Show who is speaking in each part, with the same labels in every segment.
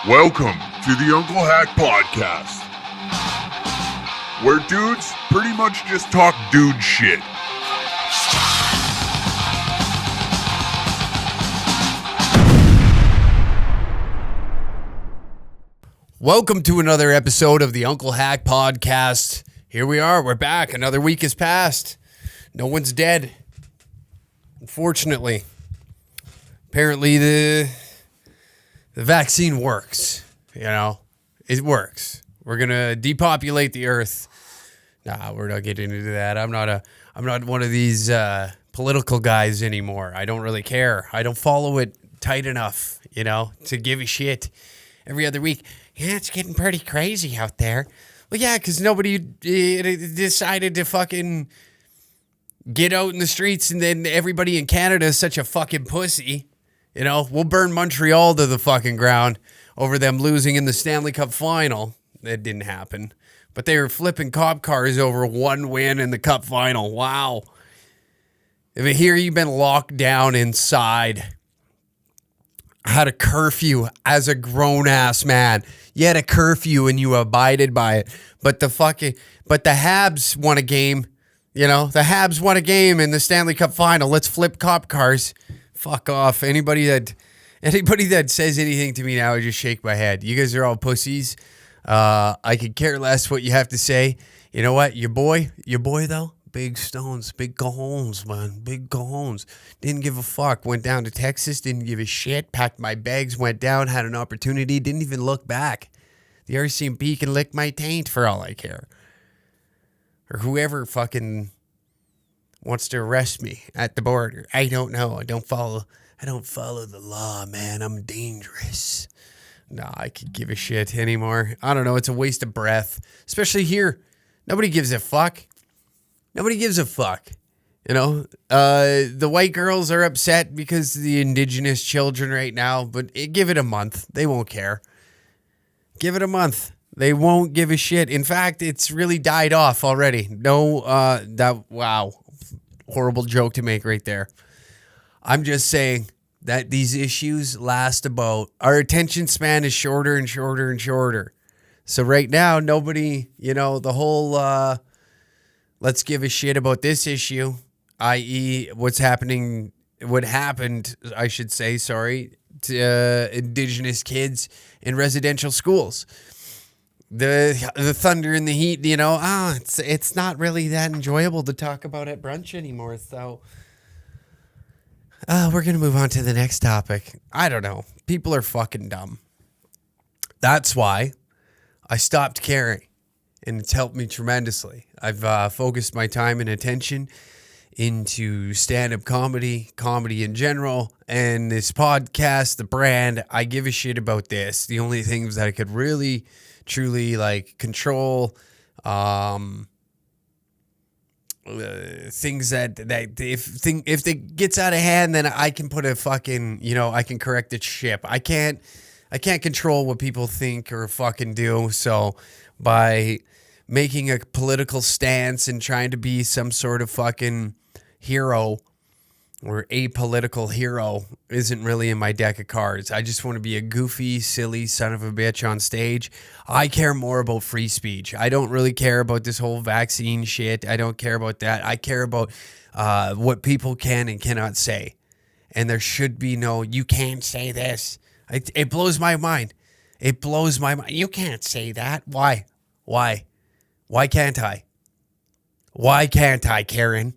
Speaker 1: Welcome to the Uncle Hack Podcast, where dudes pretty much just talk dude shit.
Speaker 2: Welcome to another episode of the Uncle Hack Podcast. Here we are. We're back. Another week has passed. No one's dead. Unfortunately. Apparently the vaccine works. You know, it works. We're going to depopulate the earth. Nah, we're not getting into that. I'm not one of these political guys anymore. I don't really care. I don't follow it tight enough, you know, to give a shit every other week. Yeah, it's getting pretty crazy out there. Well, yeah, because nobody decided to fucking get out in the streets, and then everybody in Canada is such a fucking pussy. You know, we'll burn Montreal to the fucking ground over them losing in the Stanley Cup final. That didn't happen. But they were flipping cop cars over one win in the Cup final. Wow. If here you've been locked down inside, had a curfew as a grown-ass man. You had a curfew and you abided by it. But the Habs won a game. You know, the Habs won a game in the Stanley Cup final. Let's flip cop cars. Fuck off. Anybody that says anything to me now, I just shake my head. You guys are all pussies. I could care less what you have to say. You know what? Your boy though, big stones, big cajones, man, big cajones. Didn't give a fuck. Went down to Texas, didn't give a shit. Packed my bags, went down, had an opportunity, didn't even look back. The RCMP can lick my taint for all I care. Or whoever fucking wants to arrest me at the border. I don't know. I don't follow the law, man. I'm dangerous. Nah, I could give a shit anymore. I don't know. It's a waste of breath. Especially here. Nobody gives a fuck. Nobody gives a fuck. You know? The white girls are upset because of the indigenous children right now, but give it a month. They won't care. Give it a month. They won't give a shit. In fact, it's really died off already. No, wow. Horrible joke to make right there. I'm just saying that these issues last about, our attention span is shorter and shorter and shorter. So right now, nobody, you know, the whole, let's give a shit about this issue, i.e. what happened, I should say, to indigenous kids in residential schools. The thunder and the heat, you know, it's not really that enjoyable to talk about at brunch anymore. So we're going to move on to the next topic. I don't know. People are fucking dumb. That's why I stopped caring, and it's helped me tremendously. I've focused my time and attention into stand-up comedy in general, and this podcast, the brand. I give a shit about this. The only things that I could really truly like control, things that if it gets out of hand, then I can put a fucking, you know, I can correct the ship. I can't control what people think or fucking do. So by making a political stance and trying to be some sort of fucking hero or apolitical hero isn't really in my deck of cards. I just want to be a goofy, silly son of a bitch on stage. I care more about free speech. I don't really care about this whole vaccine shit. I don't care about that. I care about what people can and cannot say. And there should be no, you can't say this. It blows my mind. It blows my mind. You can't say that. Why? Why can't I? Why can't I, Karen?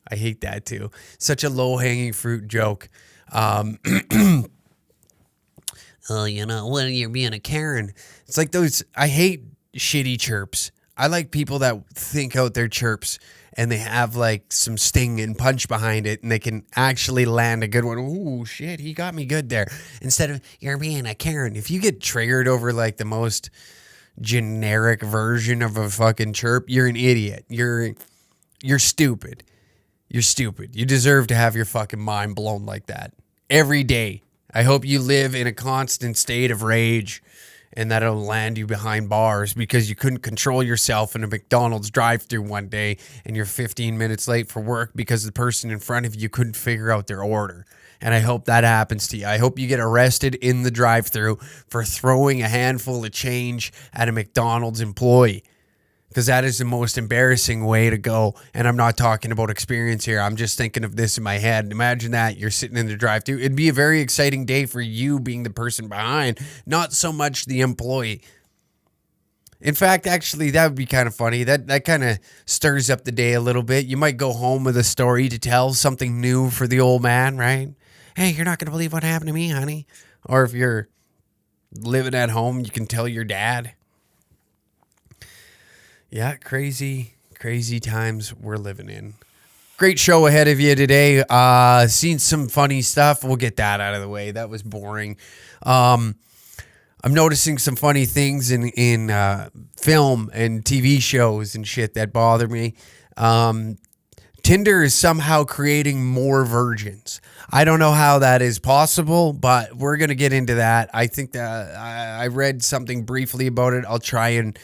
Speaker 2: I hate that too. Such a low-hanging fruit joke. You know, when you're being a Karen, it's like those, I hate shitty chirps. I like people that think out their chirps and they have like some sting and punch behind it and they can actually land a good one. Ooh, shit, he got me good there. Instead of, you're being a Karen. If you get triggered over like the most generic version of a fucking chirp, you're an idiot. You're stupid. You're stupid. You deserve to have your fucking mind blown like that every day. I hope you live in a constant state of rage and that it'll land you behind bars because you couldn't control yourself in a McDonald's drive-thru one day and you're 15 minutes late for work because the person in front of you couldn't figure out their order. And I hope that happens to you. I hope you get arrested in the drive-thru for throwing a handful of change at a McDonald's employee. Because that is the most embarrassing way to go. And I'm not talking about experience here. I'm just thinking of this in my head. Imagine that. You're sitting in the drive-thru. It'd be a very exciting day for you being the person behind, not so much the employee. In fact, actually, that would be kind of funny. That kind of stirs up the day a little bit. You might go home with a story to tell, something new for the old man, right? Hey, you're not going to believe what happened to me, honey. Or if you're living at home, you can tell your dad. Yeah, crazy times we're living in. Great show ahead of you today. Seen some funny stuff. We'll get that out of the way. That was boring. I'm noticing some funny things in film and TV shows and shit that bother me. Tinder is somehow creating more virgins. I don't know how that is possible, but we're going to get into that. I think that I read something briefly about it. I'll try and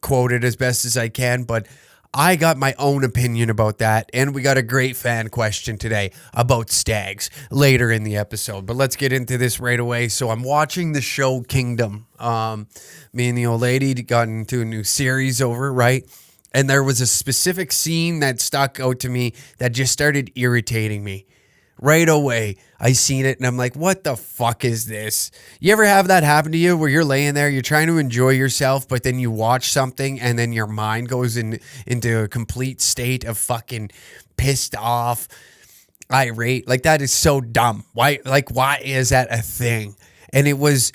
Speaker 2: quote it as best as I can, but I got my own opinion about that, and we got a great fan question today about stags later in the episode. But let's get into this right away. So I'm watching the show Kingdom. Me and the old lady got into a new series over, right? And there was a specific scene that stuck out to me that just started irritating me. Right away, I seen it and I'm like, what the fuck is this? You ever have that happen to you where you're laying there, you're trying to enjoy yourself, but then you watch something and then your mind goes into a complete state of fucking pissed off, irate? Like, that is so dumb. Why is that a thing? And it was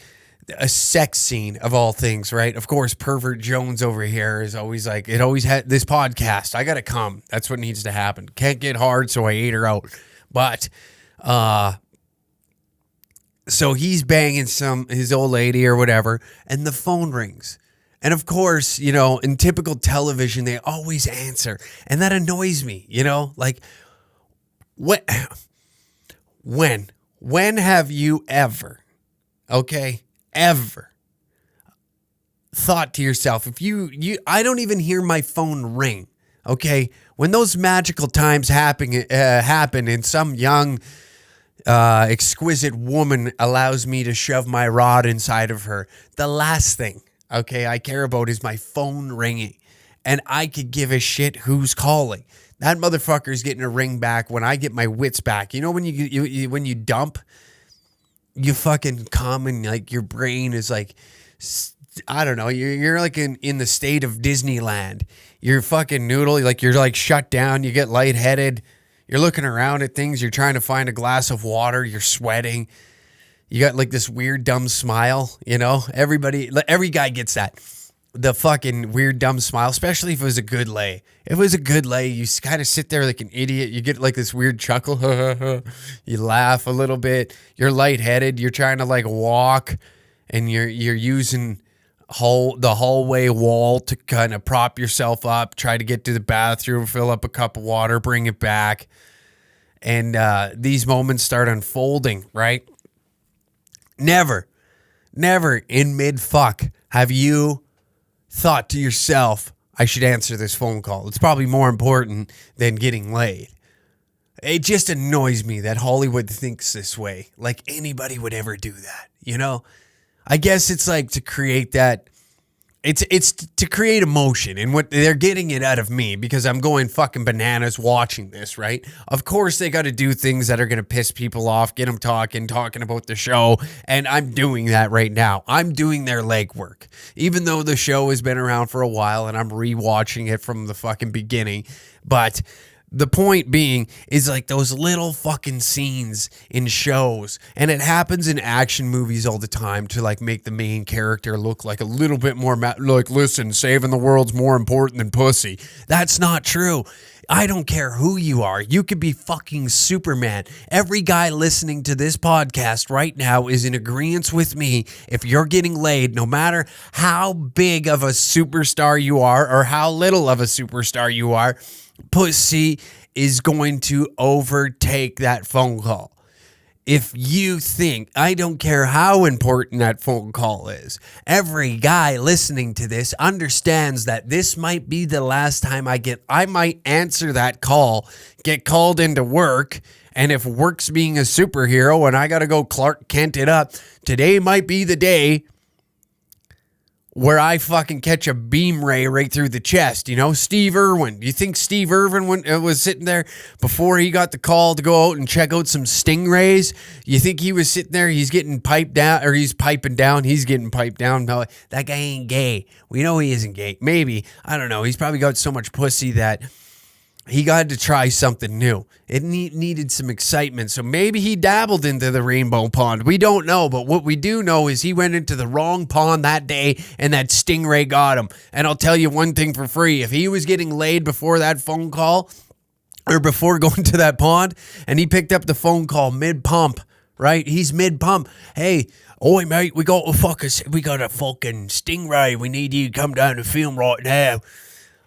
Speaker 2: a sex scene of all things, right? Of course, Pervert Jones over here is always like, it always had this podcast. I got to come. That's what needs to happen. Can't get hard, so I ate her out. But, so he's banging his old lady or whatever, and the phone rings. And of course, you know, in typical television, they always answer. And that annoys me, you know, like, when have you ever thought to yourself, if I don't even hear my phone ring. Okay, when those magical times happen and some young, exquisite woman allows me to shove my rod inside of her, the last thing, I care about is my phone ringing. And I could give a shit who's calling. That motherfucker's getting a ring back when I get my wits back. You know, when you dump, you fucking come and like your brain is like, I don't know, you're like in the state of Disneyland. You're fucking noodle, like you're like shut down, you get lightheaded, you're looking around at things, you're trying to find a glass of water, you're sweating, you got like this weird dumb smile, you know? Every guy gets that. The fucking weird dumb smile, especially if it was a good lay. If it was a good lay, you kind of sit there like an idiot, you get like this weird chuckle, you laugh a little bit, you're lightheaded, you're trying to like walk, and you're using the hallway wall to kind of prop yourself up, try to get to the bathroom, fill up a cup of water, bring it back. And these moments start unfolding, right? Never in mid-fuck have you thought to yourself, I should answer this phone call. It's probably more important than getting laid. It just annoys me that Hollywood thinks this way. Like anybody would ever do that, you know? I guess it's like to create that, it's to create emotion, and what they're getting it out of me because I'm going fucking bananas watching this, right? Of course they got to do things that are going to piss people off, get them talking about the show, and I'm doing that right now. I'm doing their legwork. Even though the show has been around for a while and I'm rewatching it from the fucking beginning, but the point being is like those little fucking scenes in shows, and it happens in action movies all the time to like make the main character look like a little bit more like, listen, saving the world's more important than pussy. That's not true. I don't care who you are. You could be fucking Superman. Every guy listening to this podcast right now is in agreement with me. If you're getting laid, no matter how big of a superstar you are or how little of a superstar you are, pussy is going to overtake that phone call. if you think, I don't care how important that phone call is, every guy listening to this understands that this might be the last time I might answer that call, get called into work, and if work's being a superhero and I got to go Clark Kent it up, today might be the day where I fucking catch a beam ray right through the chest. You know, Steve Irwin. You think Steve Irwin was sitting there before he got the call to go out and check out some stingrays? You think he was sitting there, he's getting piped down, or he's piping down, he's getting piped down? No, that guy ain't gay. We know he isn't gay. Maybe. I don't know. He's probably got so much pussy that he got to try something new. It needed some excitement. So maybe he dabbled into the rainbow pond. We don't know. But what we do know is he went into the wrong pond that day and that stingray got him. And I'll tell you one thing for free. If he was getting laid before that phone call or before going to that pond and he picked up the phone call mid-pump, right? He's mid-pump. Hey, oi, mate, we got a fucking stingray. We need you to come down and film right now.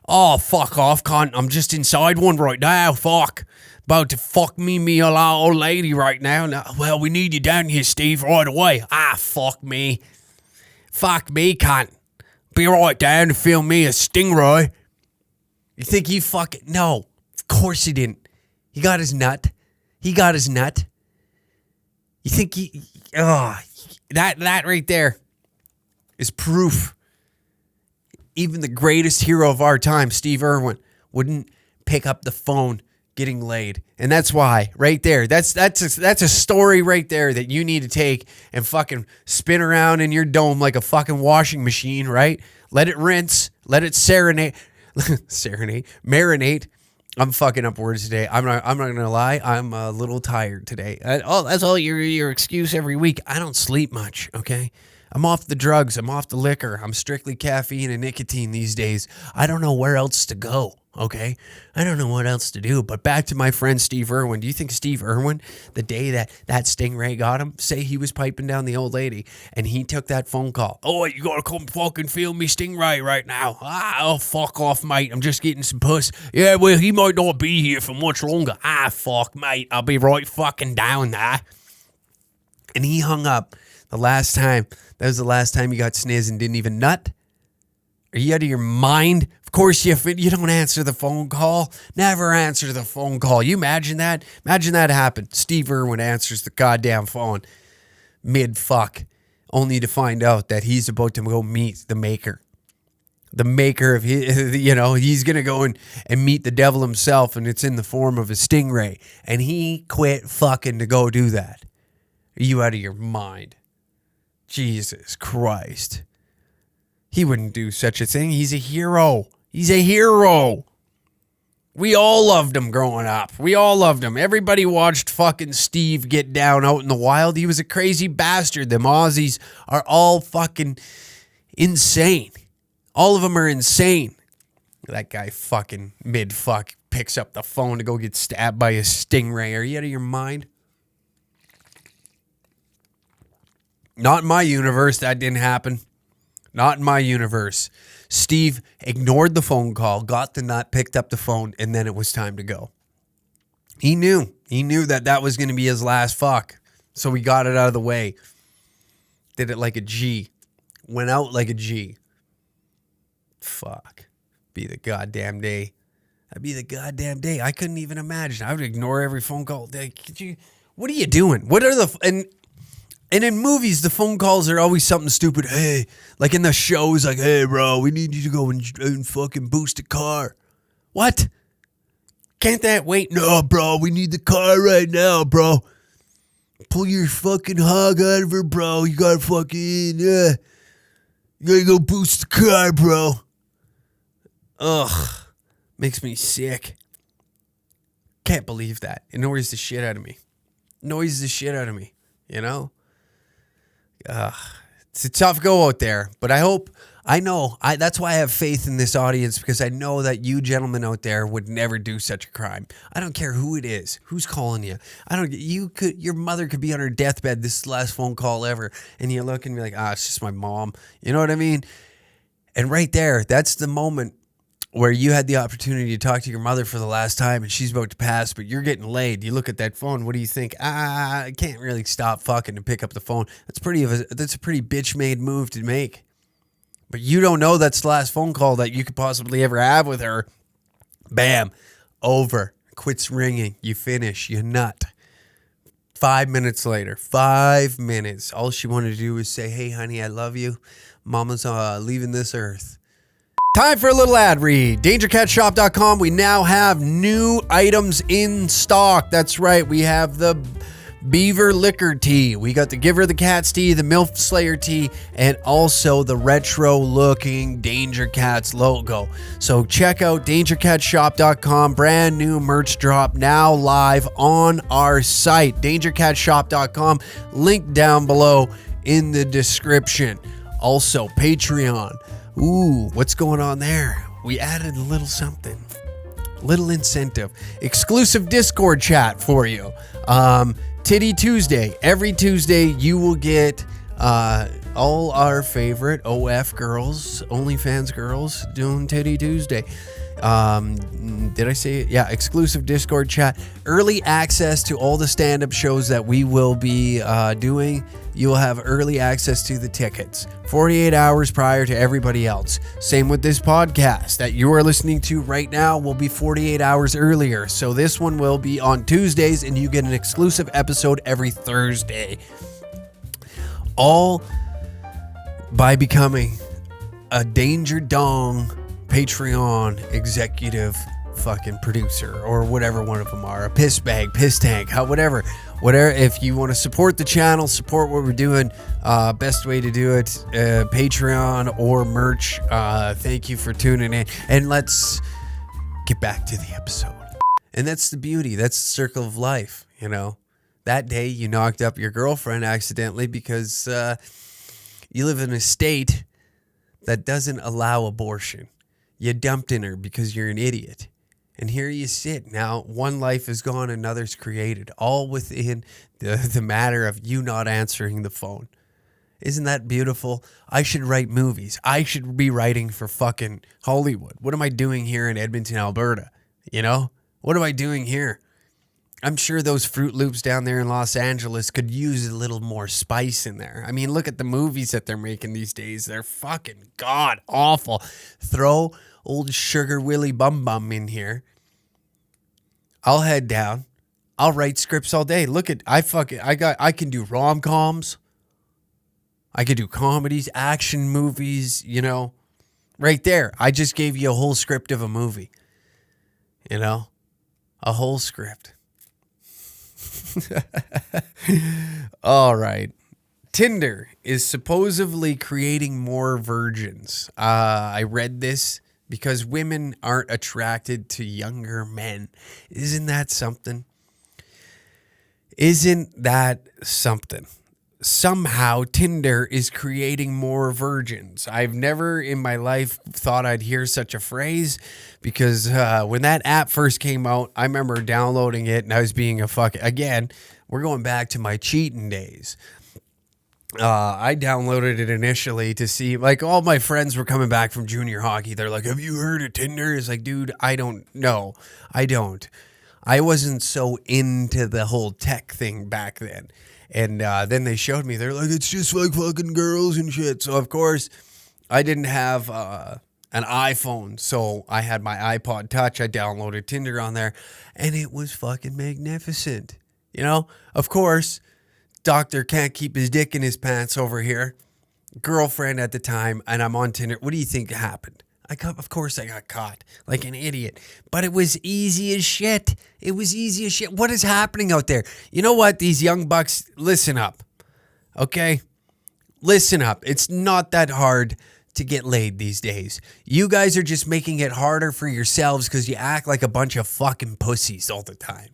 Speaker 2: Oh, fuck off, cunt. I'm just inside one right now. Fuck. About to fuck me old lady right now. Well, we need you down here, Steve, right away. Ah, fuck me. Fuck me, cunt. Be right down to film me a stingray. You think he fucking... No, of course he didn't. He got his nut. You think he... Oh, that right there is proof. Even the greatest hero of our time, Steve Irwin, wouldn't pick up the phone getting laid. And that's why, right there, that's a story right there that you need to take and fucking spin around in your dome like a fucking washing machine, right? Let it rinse, let it marinate. I'm fucking up words today. I'm not gonna lie. I'm a little tired today. That's all your excuse every week. I don't sleep much, okay? I'm off the drugs. I'm off the liquor. I'm strictly caffeine and nicotine these days. I don't know where else to go, okay? I don't know what else to do. But back to my friend Steve Irwin. Do you think Steve Irwin, the day that stingray got him, say he was piping down the old lady and he took that phone call? Oh, you gotta come fucking film me stingray right now. Oh, fuck off, mate. I'm just getting some puss. Yeah, well, he might not be here for much longer. Fuck, mate. I'll be right fucking down there. And he hung up. The last time, that was the last time you got sniz and didn't even nut? Are you out of your mind? Of course you don't answer the phone call. Never answer the phone call. You imagine that? Imagine that happened. Steve Irwin answers the goddamn phone mid-fuck, only to find out that he's about to go meet the maker. The maker of his, he's going to go and meet the devil himself, and it's in the form of a stingray. And he quit fucking to go do that. Are you out of your mind? Jesus Christ. He wouldn't do such a thing. He's a hero. We all loved him growing up. We all loved him. Everybody watched fucking Steve get down out in the wild. He was a crazy bastard. Them Aussies are all fucking insane. All of them are insane. That guy fucking mid-fuck picks up the phone to go get stabbed by a stingray. Are you out of your mind? Not in my universe. That didn't happen. Not in my universe. Steve ignored the phone call, got the nut, picked up the phone, and then it was time to go. He knew. He knew that was going to be his last fuck. So he got it out of the way. Did it like a G. Went out like a G. Fuck. Be the goddamn day. That'd be the goddamn day. I couldn't even imagine. I would ignore every phone call. What are you doing? What are the... And in movies, the phone calls are always something stupid. Hey, like in the shows, like, hey, bro, we need you to go and fucking boost a car. What? Can't that wait? No, bro, we need the car right now, bro. Pull your fucking hog out of her, bro. You gotta fucking, you gotta go boost the car, bro. Ugh, makes me sick. Can't believe that. It annoys the shit out of me. You know? It's a tough go out there, but that's why I have faith in this audience, because I know that you gentlemen out there would never do such a crime. I don't care who it is, who's calling you. Your mother could be on her deathbed, this is the last phone call ever, and you look and be like, it's just my mom. You know what I mean? And right there, that's the moment where you had the opportunity to talk to your mother for the last time and she's about to pass, but you're getting laid. You look at that phone. What do you think? I can't really stop fucking to pick up the phone. That's a pretty bitch made move to make. But you don't know that's the last phone call that you could possibly ever have with her. Bam. Over. Quits ringing. You finish. You nut. 5 minutes later. 5 minutes. All she wanted to do was say, hey, honey, I love you. Mama's leaving this earth. Time for a little ad read. DangerCatShop.com. We now have new items in stock. That's right. We have the Beaver Liquor Tea. We got the Giver the Cats Tea, the MILF Slayer Tea, and also the retro-looking Danger Cats logo. So check out DangerCatShop.com. Brand new merch drop now live on our site. DangerCatShop.com. Link down below in the description. Also, Patreon. Ooh, what's going on there? We added a little something. Little incentive. Exclusive Discord chat for you. Titty Tuesday. Every Tuesday you will get all our favorite OF girls, OnlyFans girls doing Titty Tuesday. Did I say it? Yeah, exclusive Discord chat. Early access to all the stand-up shows that we will be doing. You will have early access to the tickets 48 hours prior to everybody else. Same with this podcast that you are listening to right now will be 48 hours earlier. So this one will be on Tuesdays and you get an exclusive episode every Thursday. All by becoming a Danger Dong Patreon executive fucking producer or whatever one of them are, a piss bag, piss tank, whatever. If you want to support the channel, support what we're doing, best way to do it, Patreon or merch. Thank you for tuning in, and let's get back to the episode. And that's the beauty. That's the circle of life. You know, that day you knocked up your girlfriend accidentally because you live in a state that doesn't allow abortion. You dumped in her because you're an idiot. And here you sit. Now, one life is gone, another's created. All within the matter of you not answering the phone. Isn't that beautiful? I should write movies. I should be writing for fucking Hollywood. What am I doing here in Edmonton, Alberta? You know? What am I doing here? I'm sure those Fruit Loops down there in Los Angeles could use a little more spice in there. I mean, look at the movies that they're making these days. They're fucking god awful. Throw old Sugar Willie Bum Bum in here. I'll head down. I'll write scripts all day. Look at I can do rom-coms. I could do comedies, action movies, you know. Right there. I just gave you a whole script of a movie. You know? A whole script. All right. Tinder is supposedly creating more virgins. I read this because women aren't attracted to younger men. Isn't that something? Isn't that something? Somehow Tinder is creating more virgins. I've never in my life thought I'd hear such a phrase because when that app first came out, I remember downloading it and I was being again, we're going back to my cheating days. I downloaded it initially to see, like, all my friends were coming back from junior hockey. They're like, have you heard of Tinder? It's like, dude, I don't know. I don't. I wasn't so into the whole tech thing back then. And then they showed me, they're like, it's just like fucking girls and shit. So, of course, I didn't have an iPhone. So I had my iPod Touch. I downloaded Tinder on there. And it was fucking magnificent. You know, of course, doctor can't keep his dick in his pants over here. Girlfriend at the time. And I'm on Tinder. What do you think happened? Of course I got caught like an idiot, but it was easy as shit. It was easy as shit. What is happening out there? You know what? These young bucks, listen up. Okay? Listen up. It's not that hard to get laid these days. You guys are just making it harder for yourselves because you act like a bunch of fucking pussies all the time.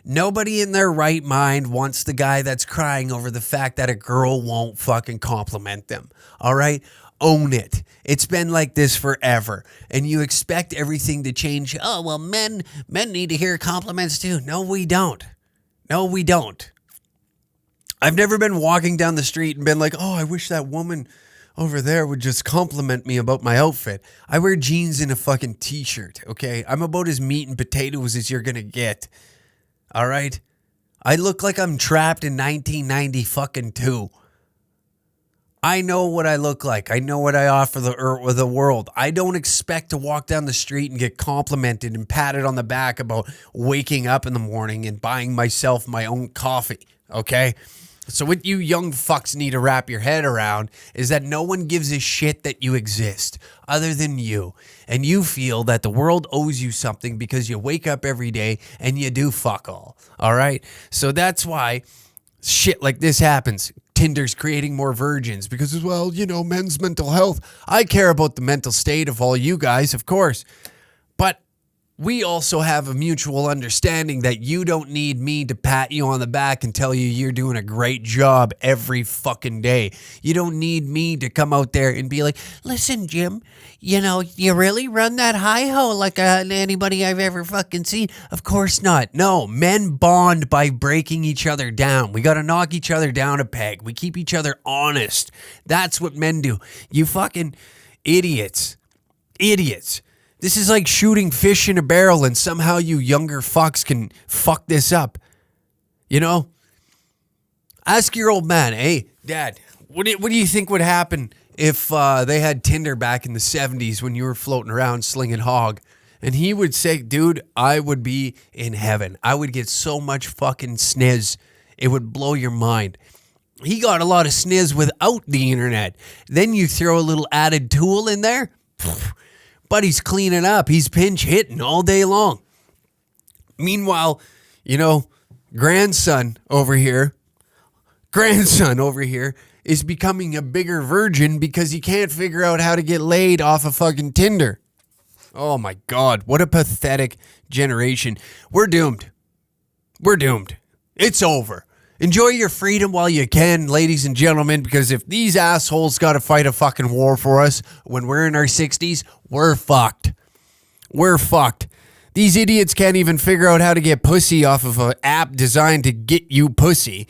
Speaker 2: Nobody in their right mind wants the guy that's crying over the fact that a girl won't fucking compliment them. All right? Own it. It's been like this forever. And you expect everything to change. Oh, well, men need to hear compliments too. No, we don't. No, we don't. I've never been walking down the street and been like, oh, I wish that woman over there would just compliment me about my outfit. I wear jeans and a fucking t-shirt, okay? I'm about as meat and potatoes as you're gonna get. All right? I look like I'm trapped in 1990 fucking 2. I know what I look like. I know what I offer the world. I don't expect to walk down the street and get complimented and patted on the back about waking up in the morning and buying myself my own coffee, okay? So what you young fucks need to wrap your head around is that no one gives a shit that you exist other than you. And you feel that the world owes you something because you wake up every day and you do fuck all right? So that's why shit like this happens. Tinder's creating more virgins because, well, men's mental health. I care about the mental state of all you guys, of course. But we also have a mutual understanding that you don't need me to pat you on the back and tell you you're doing a great job every fucking day. You don't need me to come out there and be like, listen, Jim, you really run that hi-ho like anybody I've ever fucking seen. Of course not. No, men bond by breaking each other down. We got to knock each other down a peg. We keep each other honest. That's what men do. You fucking idiots. Idiots. This is like shooting fish in a barrel and somehow you younger fucks can fuck this up. Ask your old man, hey, Dad, what do you think would happen if they had Tinder back in the 70s when you were floating around slinging hog? And he would say, dude, I would be in heaven. I would get so much fucking sniz. It would blow your mind. He got a lot of sniz without the internet. Then you throw a little added tool in there. But he's cleaning up. He's pinch hitting all day long. Meanwhile, grandson over here is becoming a bigger virgin because he can't figure out how to get laid off of fucking Tinder. Oh my God, what a pathetic generation. We're doomed. It's over. Enjoy your freedom while you can, ladies and gentlemen, because if these assholes got to fight a fucking war for us when we're in our 60s, we're fucked. We're fucked. These idiots can't even figure out how to get pussy off of an app designed to get you pussy,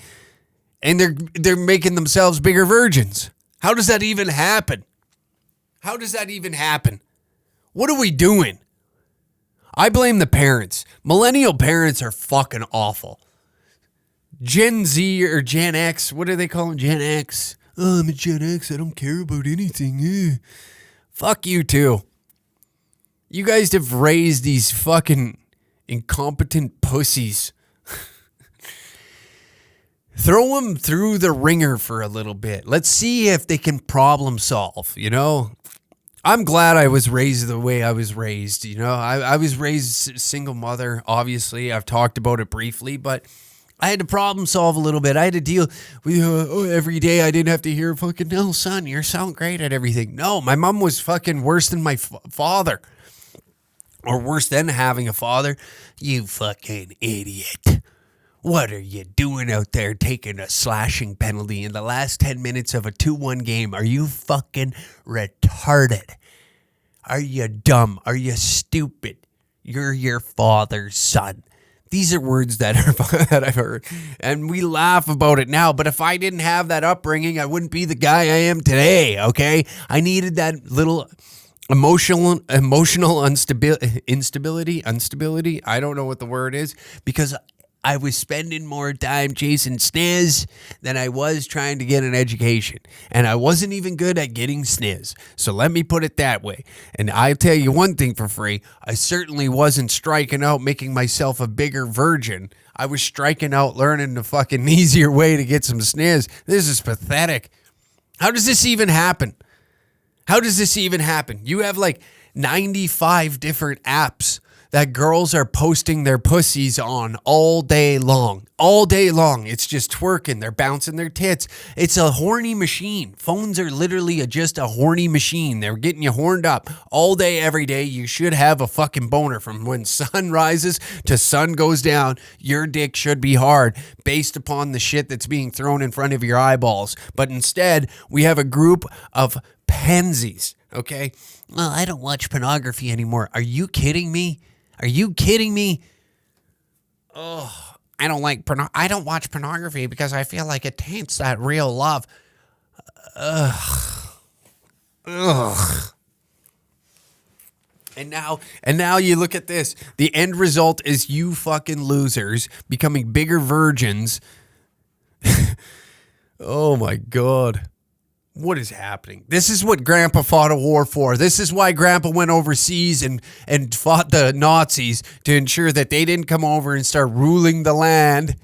Speaker 2: and they're making themselves bigger virgins. How does that even happen? What are we doing? I blame the parents. Millennial parents are fucking awful. Gen Z or Gen X, what do they call them? Gen X. Oh, I'm a Gen X. I don't care about anything. Fuck you too. You guys have raised these fucking incompetent pussies. Throw them through the ringer for a little bit. Let's see if they can problem solve, I'm glad I was raised the way I was raised, I was raised single mother, obviously. I've talked about it briefly, but I had to problem solve a little bit. I had to deal with every day. I didn't have to hear fucking, no, son, you sound great at everything. No, my mom was fucking worse than my father. Or worse than having a father. You fucking idiot. What are you doing out there taking a slashing penalty in the last 10 minutes of a 2-1 game? Are you fucking retarded? Are you dumb? Are you stupid? You're your father's son. These are words that I've heard, and we laugh about it now. But if I didn't have that upbringing, I wouldn't be the guy I am today, okay? I needed that little emotional instability. I don't know what the word is, because I was spending more time chasing sniz than I was trying to get an education. And I wasn't even good at getting sniz. So let me put it that way. And I'll tell you one thing for free. I certainly wasn't striking out making myself a bigger virgin. I was striking out learning the fucking easier way to get some sniz. This is pathetic. How does this even happen? You have like 95 different apps that girls are posting their pussies on all day long. It's just twerking. They're bouncing their tits. It's a horny machine. Phones are literally just a horny machine. They're getting you horned up all day, every day. You should have a fucking boner from when sun rises to sun goes down. Your dick should be hard based upon the shit that's being thrown in front of your eyeballs. But instead, we have a group of pansies, okay? Well, I don't watch pornography anymore. Are you kidding me? Oh, I don't watch pornography because I feel like it taints that real love. Ugh. And now you look at this. The end result is you fucking losers becoming bigger virgins. Oh my God. What is happening? This is what Grandpa fought a war for. This is why Grandpa went overseas and fought the Nazis to ensure that they didn't come over and start ruling the land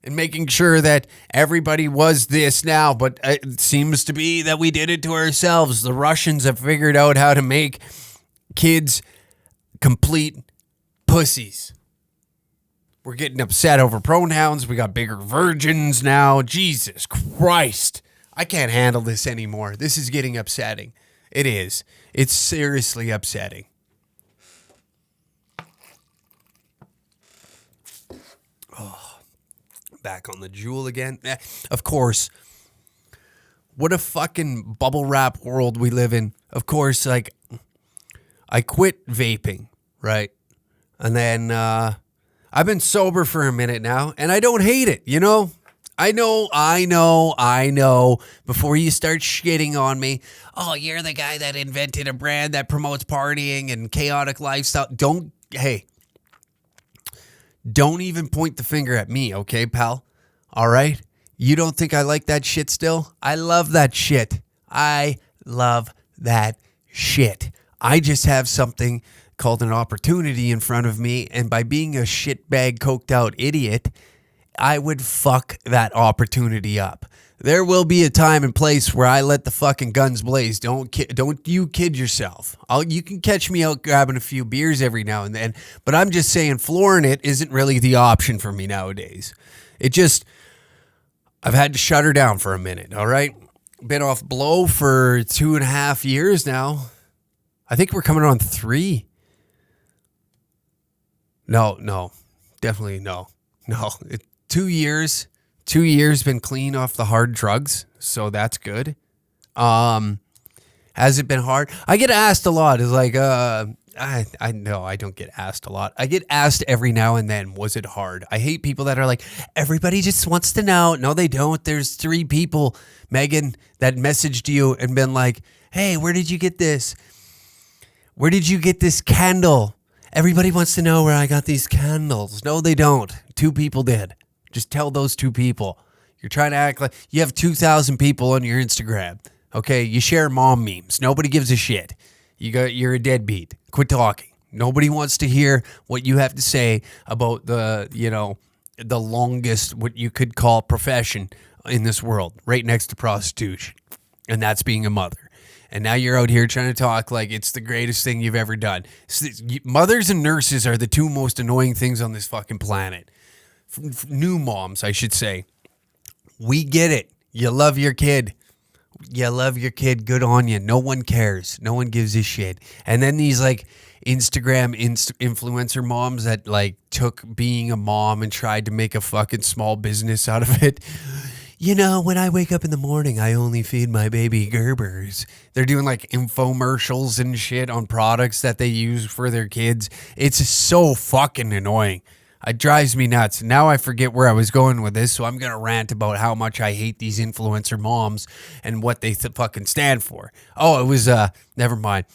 Speaker 2: and making sure that everybody was this now. But it seems to be that we did it to ourselves. The Russians have figured out how to make kids complete pussies. We're getting upset over pronouns. We got bigger virgins now. Jesus Christ. I can't handle this anymore. This is getting upsetting. It is. It's seriously upsetting. Oh, back on the jewel again. Of course. What a fucking bubble wrap world we live in. Of course, like, I quit vaping, right? And then I've been sober for a minute now, and I don't hate it, you know? I know. Before you start shitting on me, oh, you're the guy that invented a brand that promotes partying and chaotic lifestyle. Don't even point the finger at me, okay, pal? All right? You don't think I like that shit still? I love that shit. I just have something called an opportunity in front of me, and by being a shitbag, coked out idiot, I would fuck that opportunity up. There will be a time and place where I let the fucking guns blaze. Don't you kid yourself. You can catch me out grabbing a few beers every now and then, but I'm just saying flooring it isn't really the option for me nowadays. I've had to shut her down for a minute, all right? Been off blow for 2.5 years now. I think we're coming on 3. No, definitely no. 2 years. 2 years been clean off the hard drugs, so that's good. Has it been hard? I get asked a lot. It's like, I know I don't get asked a lot. I get asked every now and then, was it hard? I hate people that are like, everybody just wants to know. No, they don't. There's 3 people, Megan, that messaged you and been like, hey, where did you get this? Where did you get this candle? Everybody wants to know where I got these candles. No, they don't. 2 people did. Just tell those 2 people. You're trying to act like you have 2,000 people on your Instagram. Okay, you share mom memes. Nobody gives a shit. You're a deadbeat. Quit talking. Nobody wants to hear what you have to say about the longest, what you could call profession in this world, right next to prostitution. And that's being a mother. And now you're out here trying to talk like it's the greatest thing you've ever done. Mothers and nurses are the 2 most annoying things on this fucking planet. New moms, I should say. We get it. You love your kid. Good on you. No one cares. No one gives a shit. And then these like Instagram influencer moms that like took being a mom and tried to make a fucking small business out of it. You know, when I wake up in the morning, I only feed my baby Gerbers. They're doing like infomercials and shit on products that they use for their kids. It's so fucking annoying. It drives me nuts. Now I forget where I was going with this, so I'm going to rant about how much I hate these influencer moms and what they fucking stand for. Oh, it was, never mind.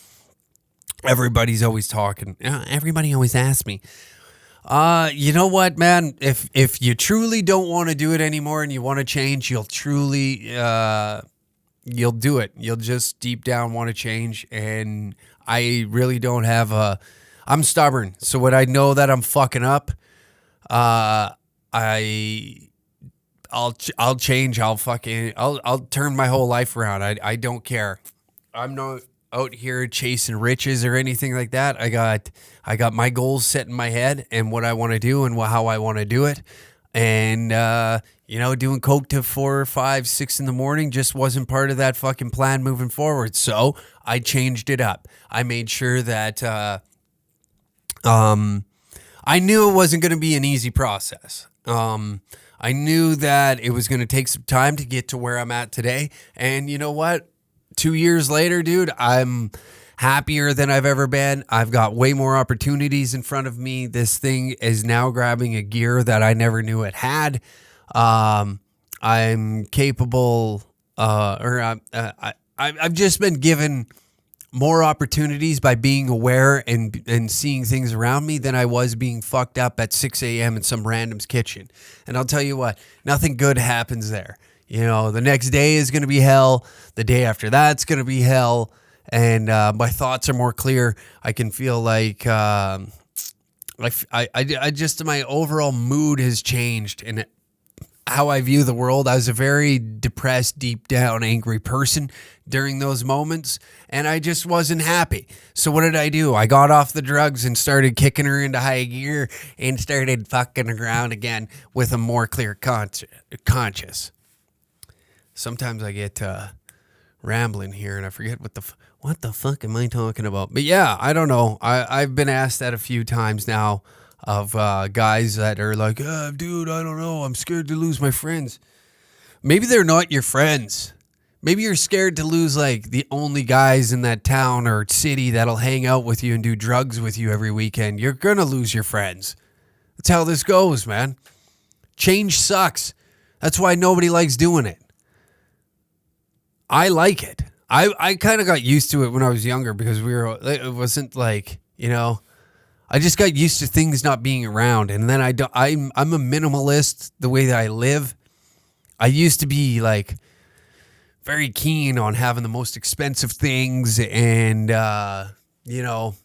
Speaker 2: Everybody's always talking. Everybody always asks me. You know what, man? If you truly don't want to do it anymore and you want to change, you'll truly, you'll do it. You'll just deep down want to change. And I really don't have I'm stubborn. So when I know that I'm fucking up, I'll change. I'll turn my whole life around. I don't care. I'm not out here chasing riches or anything like that. I got my goals set in my head and what I want to do and how I want to do it. And, doing coke to 4 or 5, 6 in the morning just wasn't part of that fucking plan moving forward. So I changed it up. I made sure that, I knew it wasn't going to be an easy process. I knew that it was going to take some time to get to where I'm at today. And you know what? 2 years later, dude, I'm happier than I've ever been. I've got way more opportunities in front of me. This thing is now grabbing a gear that I never knew it had. I'm capable, I've just been given more opportunities by being aware and seeing things around me than I was being fucked up at 6 a.m. in some random's kitchen. And I'll tell you what, nothing good happens there. You know, the next day is going to be hell. The day after that's going to be hell. And my thoughts are more clear. I can feel like I just, my overall mood has changed and how I view the world. I was a very depressed, deep down, angry person during those moments, and I just wasn't happy. So what did I do? I got off the drugs and started kicking her into high gear and started fucking around again with a more clear conscious. Sometimes I get rambling here and I forget what the fuck am I talking about? But yeah, I don't know. I've been asked that a few times now of guys that are like, dude, I don't know. I'm scared to lose my friends. Maybe they're not your friends. Maybe you're scared to lose like the only guys in that town or city that'll hang out with you and do drugs with you every weekend. You're going to lose your friends. That's how this goes, man. Change sucks. That's why nobody likes doing it. I like it. I kind of got used to it when I was younger because it wasn't like, you know, I just got used to things not being around. And then I'm a minimalist the way that I live. I used to be like very keen on having the most expensive things and, you know,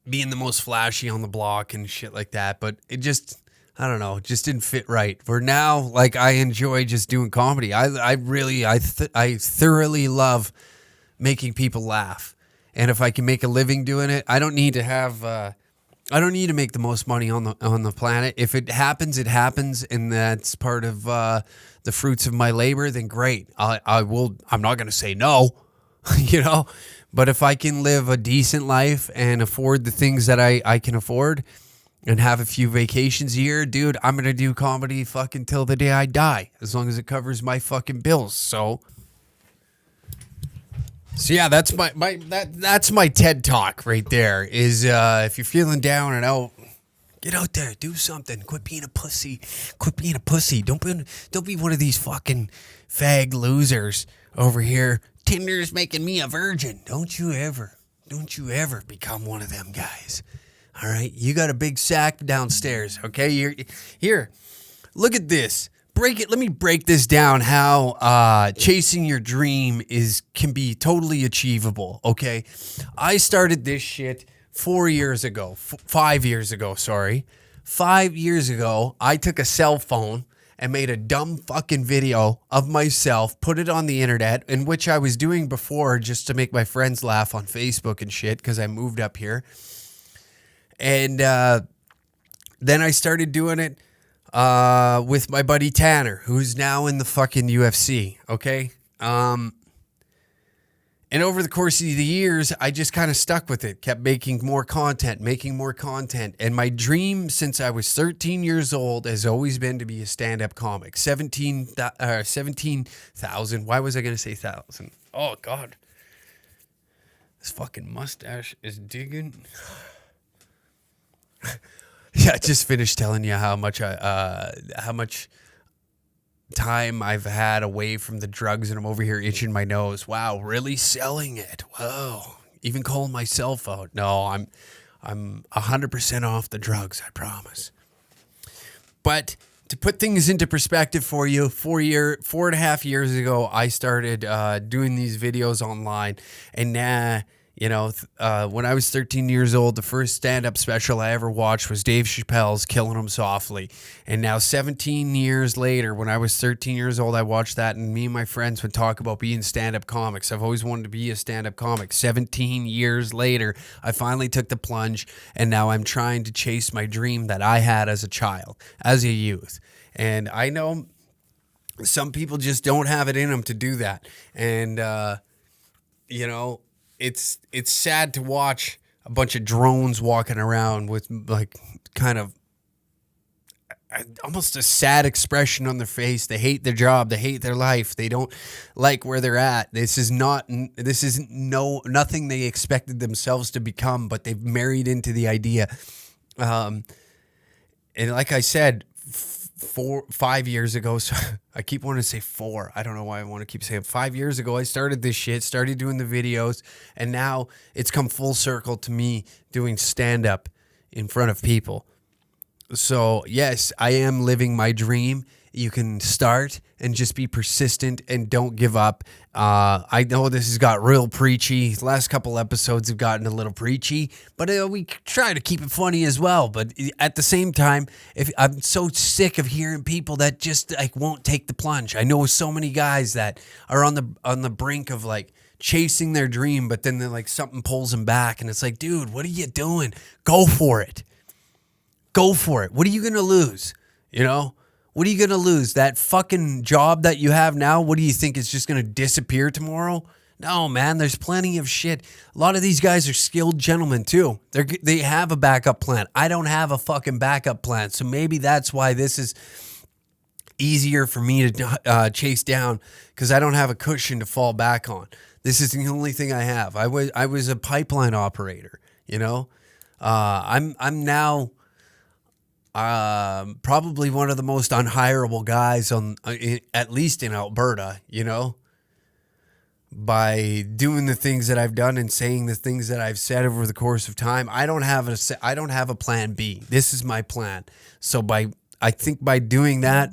Speaker 2: being the most flashy on the block and shit like that. But it just, I don't know, just didn't fit right. For now, like, I enjoy just doing comedy. I thoroughly love making people laugh. And if I can make a living doing it, I don't need to have, I don't need to make the most money on the planet. If it happens, it happens, and that's part of the fruits of my labor, then great. I'm not going to say no, you know, but if I can live a decent life and afford the things that I can afford and have a few vacations a year, dude, I'm going to do comedy fucking till the day I die, as long as it covers my fucking bills. So yeah, that's my TED Talk right there. Is if you're feeling down and out, get out there, do something. Quit being a pussy. Don't be one of these fucking fag losers over here. Tinder's making me a virgin. Don't you ever become one of them guys. All right, you got a big sack downstairs. Okay, here. Look at this. Let me break this down, how chasing your dream can be totally achievable, okay? I started this shit 5 years ago, sorry. 5 years ago, I took a cell phone and made a dumb fucking video of myself, put it on the internet, in which I was doing before just to make my friends laugh on Facebook and shit, because I moved up here. And then I started doing it with my buddy Tanner, who's now in the fucking UFC, okay? And over the course of the years, I just kind of stuck with it, kept making more content. And my dream since I was 13 years old has always been to be a stand-up comic. 17,000. Why was I going to say 1,000? Oh, God. This fucking mustache is digging. Yeah, I just finished telling you how much time I've had away from the drugs, and I'm over here itching my nose. Wow, really selling it? Whoa, even calling myself out. No, I'm 100% off the drugs, I promise. But to put things into perspective for you, 4.5 years ago, I started doing these videos online, and you know, when I was 13 years old, the first stand-up special I ever watched was Dave Chappelle's Killing 'Em Softly. And now 17 years later, when I was 13 years old, I watched that, and me and my friends would talk about being stand-up comics. I've always wanted to be a stand-up comic. 17 years later, I finally took the plunge, and now I'm trying to chase my dream that I had as a child, as a youth. And I know some people just don't have it in them to do that. And, you know, it's sad to watch a bunch of drones walking around with like kind of almost a sad expression on their face. They hate their job. They hate their life. They don't like where they're at. This is nothing they expected themselves to become, but they've married into the idea. And like I said, 5 years ago. So I keep wanting to say 4. I don't know why I want to keep saying 5 years ago. I started this shit, started doing the videos, and now it's come full circle to me doing stand-up in front of people. So yes, I am living my dream. You can start and just be persistent and don't give up. I know this has got real preachy. The last couple episodes have gotten a little preachy, but we try to keep it funny as well. But at the same time, if I'm so sick of hearing people that just like won't take the plunge. I know so many guys that are on the brink of like chasing their dream, but then they're like something pulls them back, and it's like, dude, what are you doing? Go for it. Go for it. What are you gonna lose? You know? What are you going to lose? That fucking job that you have now, what do you think is just going to disappear tomorrow? No, man, there's plenty of shit. A lot of these guys are skilled gentlemen, too. They have a backup plan. I don't have a fucking backup plan, so maybe that's why this is easier for me to chase down, because I don't have a cushion to fall back on. This is the only thing I have. I was a pipeline operator, you know? I'm now... probably one of the most unhireable guys at least in Alberta, you know, by doing the things that I've done and saying the things that I've said over the course of time. I don't have a plan B. This is my plan. So I think by doing that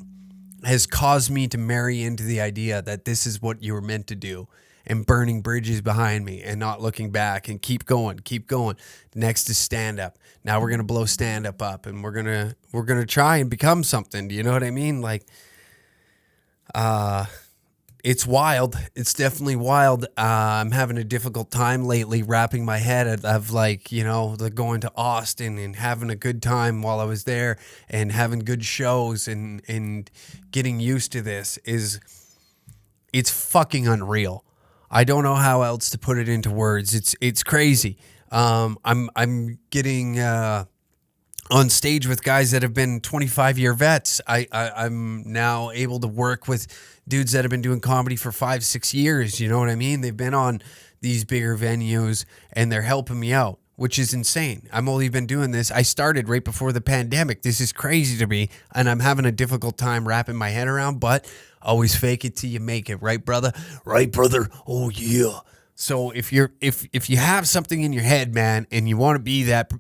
Speaker 2: has caused me to marry into the idea that this is what you were meant to do, and burning bridges behind me and not looking back and keep going. Next is stand up. Now we're going to blow stand up, and we're going to try and become something. Do you know what I mean? Like, it's wild. It's definitely wild. I'm having a difficult time lately wrapping my head of like, you know, the going to Austin and having a good time while I was there and having good shows and getting used to this it's fucking unreal. I don't know how else to put it into words. It's crazy. I'm getting on stage with guys that have been 25-year vets. I'm now able to work with dudes that have been doing comedy for 5-6 years. You know what I mean? They've been on these bigger venues and they're helping me out, which is insane. I've only been doing this. I started right before the pandemic. This is crazy to me, and I'm having a difficult time wrapping my head around, but always fake it till you make it, right, brother? Right, brother? Oh, yeah. So if you have something in your head, man, and you want to be that,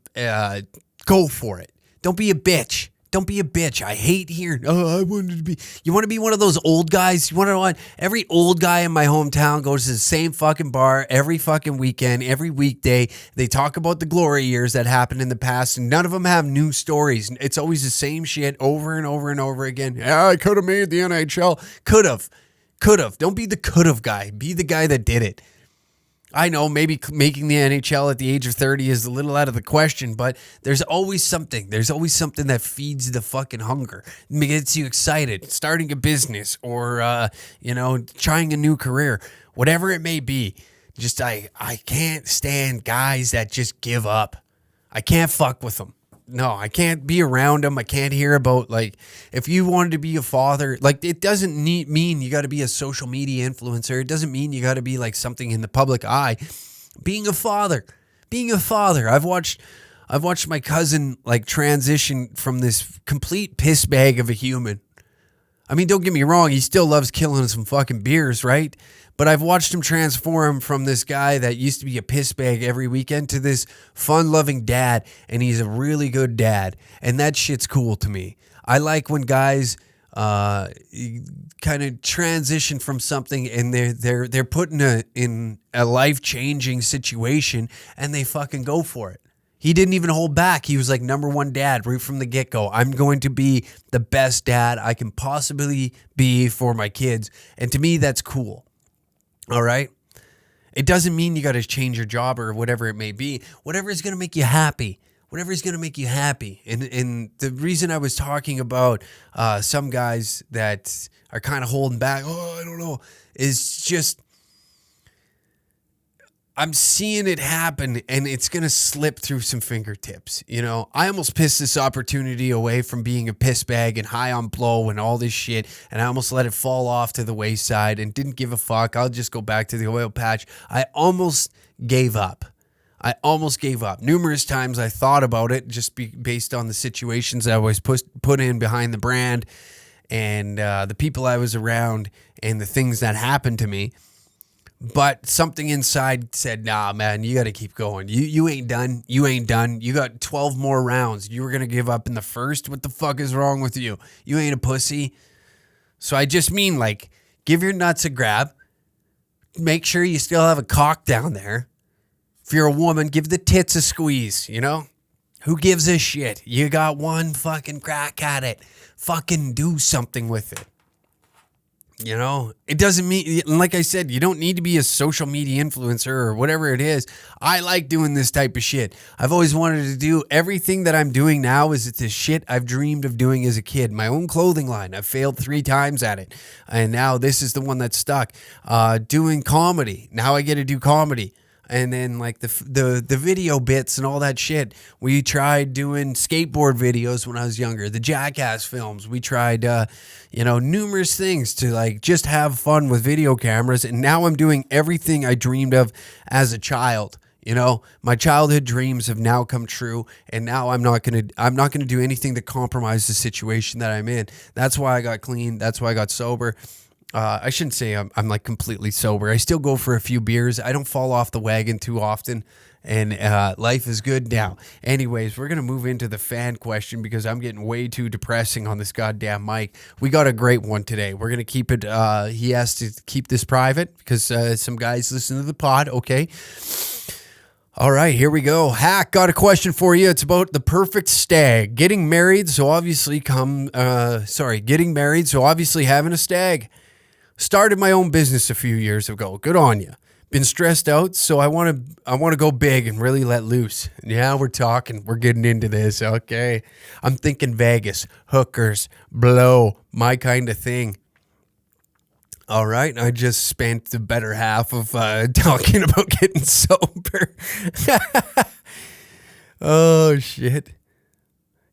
Speaker 2: go for it. Don't be a bitch. Don't be a bitch. I hate hearing, I wanted to be. You want to be one of those old guys? You want to know every old guy in my hometown goes to the same fucking bar every fucking weekend, every weekday. They talk about the glory years that happened in the past, and none of them have new stories. It's always the same shit over and over and over again. Yeah, I could have made the NHL. Could have. Don't be the could have guy. Be the guy that did it. I know maybe making the NHL at the age of 30 is a little out of the question, but there's always something. There's always something that feeds the fucking hunger, gets you excited, starting a business or, trying a new career, whatever it may be. Just I can't stand guys that just give up. I can't fuck with them. No, I can't be around them. I can't hear about, like, if you wanted to be a father, like, it doesn't mean you got to be a social media influencer. It doesn't mean you got to be like something in the public eye. Being a father. I've watched my cousin like transition from this complete piss bag of a human. I mean, don't get me wrong. He still loves killing some fucking beers, right? But I've watched him transform from this guy that used to be a piss bag every weekend to this fun-loving dad, and he's a really good dad, and that shit's cool to me. I like when guys kind of transition from something and they're put in a life-changing situation, and they fucking go for it. He didn't even hold back. He was like number one dad right from the get-go. I'm going to be the best dad I can possibly be for my kids, and to me, that's cool. All right. It doesn't mean you got to change your job or whatever it may be. Whatever is going to make you happy. And the reason I was talking about some guys that are kind of holding back, I don't know, is just I'm seeing it happen, and it's going to slip through some fingertips. You know, I almost pissed this opportunity away from being a piss bag and high on blow and all this shit, and I almost let it fall off to the wayside and didn't give a fuck. I'll just go back to the oil patch. I almost gave up. I almost gave up. Numerous times I thought about it just based on the situations I was put in behind the brand and the people I was around and the things that happened to me. But something inside said, nah, man, you got to keep going. You ain't done. You ain't done. You got 12 more rounds. You were going to give up in the first. What the fuck is wrong with you? You ain't a pussy. So I just mean, like, give your nuts a grab. Make sure you still have a cock down there. If you're a woman, give the tits a squeeze, you know? Who gives a shit? You got one fucking crack at it. Fucking do something with it. You know, it doesn't mean, like I said, you don't need to be a social media influencer or whatever it is. I like doing this type of shit. I've always wanted to do everything that I'm doing now is it's the shit I've dreamed of doing as a kid. My own clothing line. I've failed 3 times at it. And now this is the one that's stuck. Doing comedy. Now I get to do comedy. And then like the video bits and all that shit. We tried doing skateboard videos when I was younger. The Jackass films. We tried, numerous things to like just have fun with video cameras. And now I'm doing everything I dreamed of as a child. You know, my childhood dreams have now come true. And now I'm not gonna do anything to compromise the situation that I'm in. That's why I got clean. That's why I got sober. I shouldn't say I'm like completely sober. I still go for a few beers. I don't fall off the wagon too often, and life is good now. Anyways, we're going to move into the fan question because I'm getting way too depressing on this goddamn mic. We got a great one today. We're going to keep it, he has to keep this private because some guys listen to the pod, okay? All right, here we go. Hack, got a question for you. It's about the perfect stag. Getting married, so obviously having a stag. Started my own business a few years ago. Good on you. Been stressed out, so I want to go big and really let loose. Yeah, we're talking. We're getting into this. Okay. I'm thinking Vegas, hookers, blow, my kind of thing. All right. I just spent the better half of talking about getting sober. Oh, shit.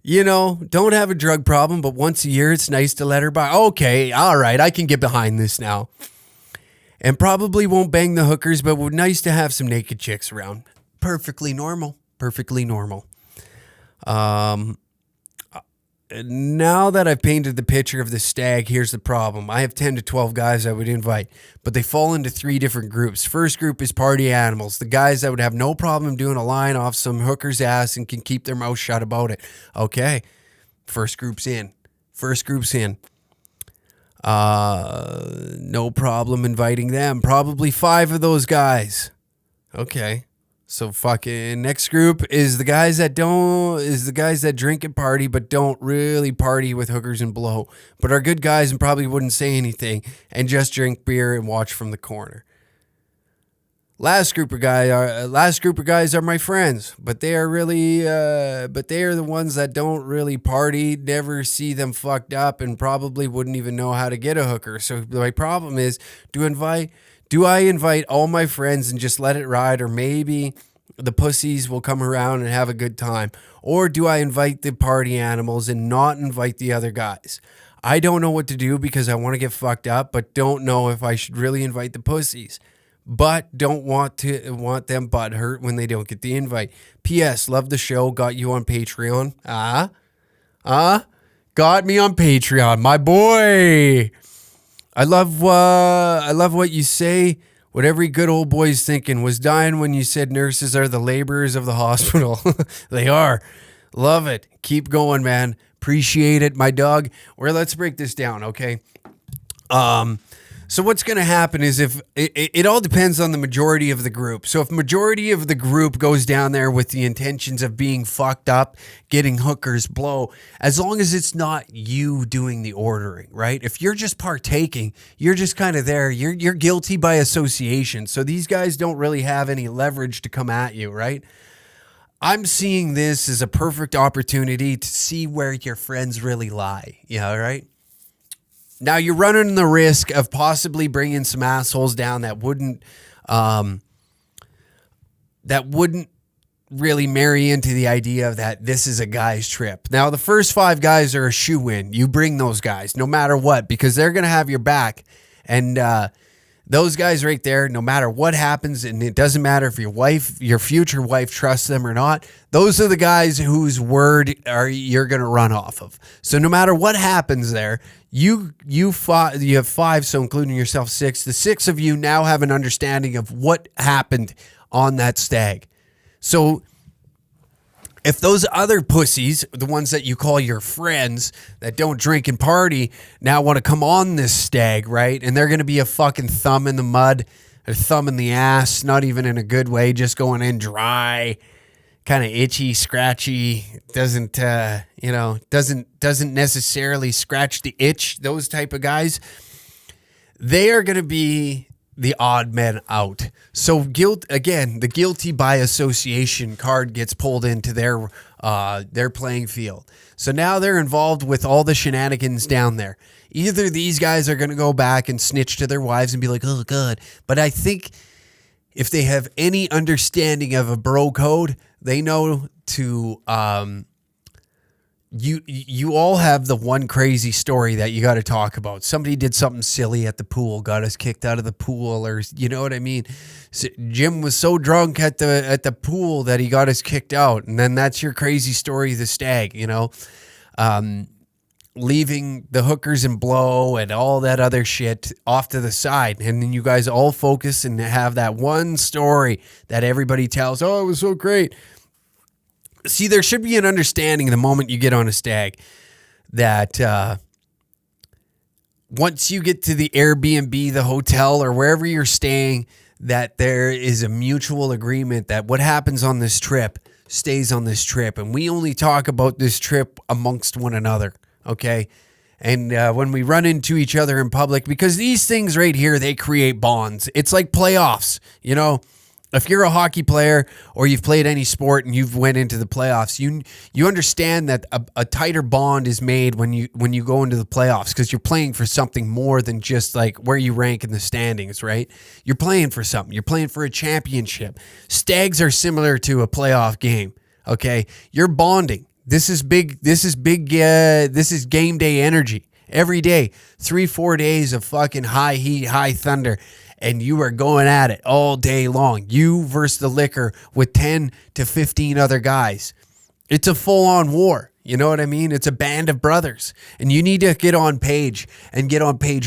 Speaker 2: You know, don't have a drug problem, but once a year, it's nice to let her buy. Okay, all right, I can get behind this now. And probably won't bang the hookers, but would nice to have some naked chicks around. Perfectly normal. Perfectly normal. Now that I've painted the picture of the stag, here's the problem. I have 10 to 12 guys I would invite, but they fall into 3 different groups. First group is party animals, the guys that would have no problem doing a line off some hooker's ass and can keep their mouth shut about it. Okay, first group's in. No problem inviting them. Probably 5 of those guys. Okay. So fucking next group is the guys that drink and party but don't really party with hookers and blow, but are good guys and probably wouldn't say anything and just drink beer and watch from the corner. Last group of guys are my friends, but they are the ones that don't really party, never see them fucked up, and probably wouldn't even know how to get a hooker. So my problem is, do I invite all my friends and just let it ride, or maybe the pussies will come around and have a good time? Or do I invite the party animals and not invite the other guys? I don't know what to do because I want to get fucked up, but don't know if I should really invite the pussies. But don't want them butthurt when they don't get the invite. P.S. Love the show. Got you on Patreon. Got me on Patreon, my boy. I love what you say. What every good old boy's thinking. Was dying when you said nurses are the laborers of the hospital. They are. Love it. Keep going, man. Appreciate it, my dog. Let's break this down, okay? So what's going to happen is if it all depends on the majority of the group. So if majority of the group goes down there with the intentions of being fucked up, getting hookers, blow, as long as it's not you doing the ordering, right? If you're just partaking, you're just kind of there. You're guilty by association. So these guys don't really have any leverage to come at you, right? I'm seeing this as a perfect opportunity to see where your friends really lie. Yeah, right? Now you're running the risk of possibly bringing some assholes down that wouldn't really marry into the idea that this is a guy's trip. Now the first 5 guys are a shoe-in. You bring those guys no matter what because they're going to have your back, and Those guys right there, no matter what happens, and it doesn't matter if your future wife trusts them or not, those are the guys whose word you're going to run off of. So no matter what happens there, you have 5, so including yourself 6. The 6 of you now have an understanding of what happened on that stag. So if those other pussies, the ones that you call your friends that don't drink and party, now want to come on this stag, right? And they're going to be a fucking thumb in the mud, a thumb in the ass, not even in a good way, just going in dry, kind of itchy, scratchy, doesn't necessarily scratch the itch, those type of guys. They are going to be the odd men out. So the guilty by association card gets pulled into their playing field. So now they're involved with all the shenanigans down there. Either these guys are going to go back and snitch to their wives and be like, oh God. But I think if they have any understanding of a bro code, they know to, you all have the one crazy story that you got to talk about. Somebody did something silly at the pool, got us kicked out of the pool, or you know what I mean? So Jim was so drunk at the pool that he got us kicked out, and then that's your crazy story, the stag, leaving the hookers and blow and all that other shit off to the side, and then you guys all focus and have that one story that everybody tells. Oh, it was so great. See, there should be an understanding the moment you get on a stag that once you get to the Airbnb, the hotel, or wherever you're staying, that there is a mutual agreement that what happens on this trip stays on this trip. And we only talk about this trip amongst one another, okay? And when we run into each other in public, because these things right here, they create bonds. It's like playoffs, If you're a hockey player or you've played any sport and you've went into the playoffs, you understand that a tighter bond is made when you go into the playoffs, because you're playing for something more than just like where you rank in the standings, right? You're playing for something. You're playing for a championship. Stags are similar to a playoff game, okay? You're bonding. This is big. This is game day energy. Every day, 3-4 days of fucking high heat, high thunder. And you are going at it all day long. You versus the liquor with 10 to 15 other guys. It's a full-on war. You know what I mean? It's a band of brothers. And you need to get on page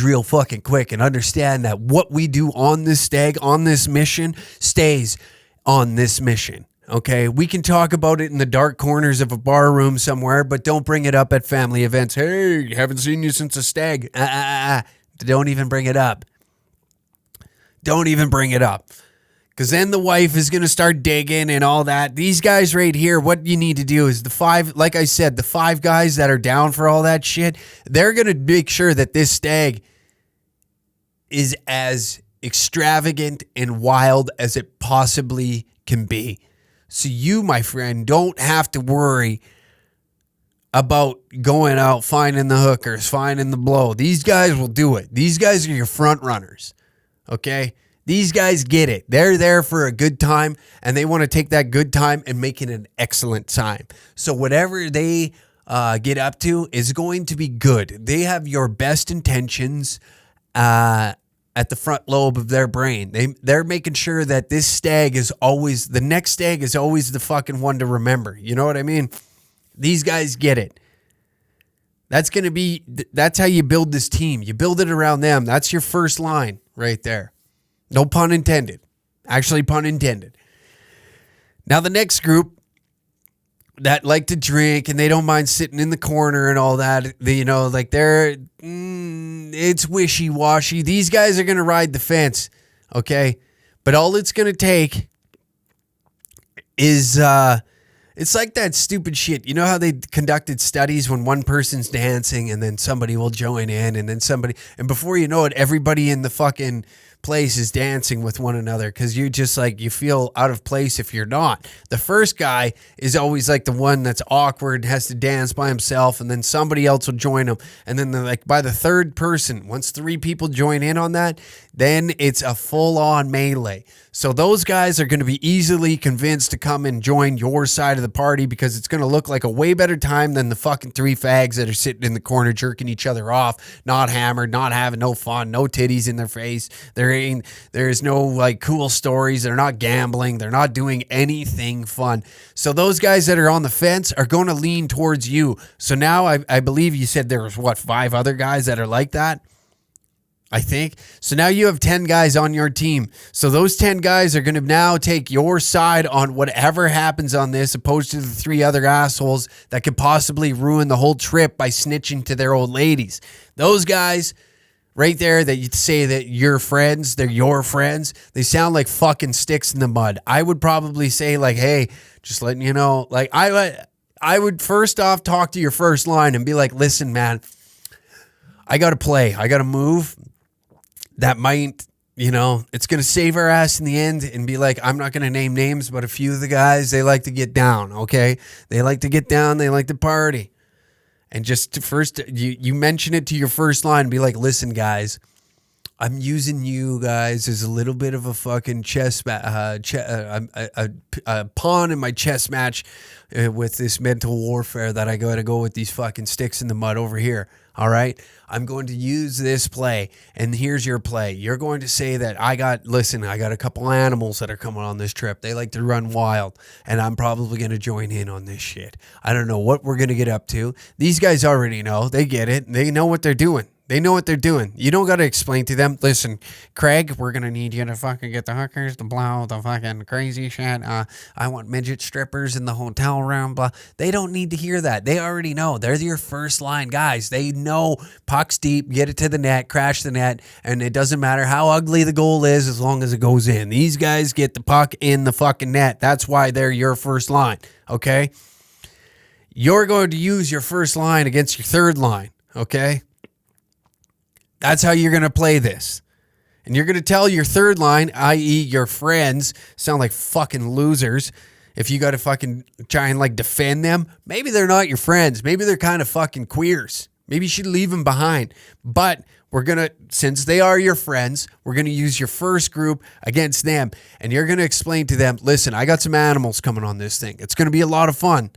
Speaker 2: real fucking quick and understand that what we do on this stag, on this mission, stays on this mission. Okay? We can talk about it in the dark corners of a bar room somewhere, but don't bring it up at family events. Hey, haven't seen you since a stag. Don't even bring it up. Don't even bring it up, because then the wife is going to start digging and all that. These guys right here, what you need to do is the 5 guys that are down for all that shit, they're going to make sure that this stag is as extravagant and wild as it possibly can be. So you, my friend, don't have to worry about going out, finding the hookers, finding the blow. These guys will do it. These guys are your front runners. Okay? These guys get it. They're there for a good time, and they want to take that good time and make it an excellent time. So whatever they get up to is going to be good. They have your best intentions at the front lobe of their brain. They're making sure that this stag is always, the next stag is always the fucking one to remember. You know what I mean? These guys get it. That's how you build this team. You build it around them. That's your first line right there. No pun intended. Actually, pun intended. Now, the next group that like to drink and they don't mind sitting in the corner and all that, it's wishy-washy. These guys are going to ride the fence, okay? But all it's going to take is... it's like that stupid shit. You know how they conducted studies when one person's dancing and then somebody will join in and then somebody... And before you know it, everybody in the fucking place is dancing with one another, because you just you feel out of place if you're not. The first guy is always the one that's awkward and has to dance by himself, and then somebody else will join him. And then by the third person, once 3 people join in on that, then it's a full-on melee. So those guys are going to be easily convinced to come and join your side of the party, because it's going to look like a way better time than the fucking 3 fags that are sitting in the corner jerking each other off, not hammered, not having no fun, no titties in their face. They're There's no like cool stories. They're not gambling. They're not doing anything fun. So those guys that are on the fence are going to lean towards you. So now I believe you said there was 5 other guys that are like that. I think. So now you have 10 guys on your team. So those 10 guys are going to now take your side on whatever happens on this, opposed to the 3 other assholes that could possibly ruin the whole trip by snitching to their old ladies. Those guys right there that you'd say that you're friends, they're your friends, they sound like fucking sticks in the mud. I would probably say like, hey, just letting you know, like I would first off talk to your first line and be like, listen, man, I got to play. I got to move. That might, it's going to save our ass in the end, and be like, I'm not going to name names, but a few of the guys, they like to get down, okay? They like to get down. They like to party. And just first, you mention it to your first line and be like, listen, guys, I'm using you guys as a little bit of a fucking a pawn in my chess match with this mental warfare that I got to go with these fucking sticks in the mud over here. All right, I'm going to use this play, and here's your play. You're going to say that I got a couple animals that are coming on this trip. They like to run wild, and I'm probably going to join in on this shit. I don't know what we're going to get up to. These guys already know. They get it. They know what they're doing. They know what they're doing. You don't got to explain to them. Listen, Craig, we're going to need you to fucking get the hookers to blow the fucking crazy shit. I want midget strippers in the hotel room. Blah. They don't need to hear that. They already know. They're your first line guys. They know pucks deep, get it to the net, crash the net, and it doesn't matter how ugly the goal is as long as it goes in. These guys get the puck in the fucking net. That's why they're your first line, okay? You're going to use your first line against your third line, okay? That's how you're going to play this. And you're going to tell your third line, i.e. your friends, sound like fucking losers. If you got to fucking try and like defend them, maybe they're not your friends. Maybe they're kind of fucking queers. Maybe you should leave them behind. But we're going to, since they are your friends, we're going to use your first group against them. And you're going to explain to them, listen, I got some animals coming on this thing. It's going to be a lot of fun.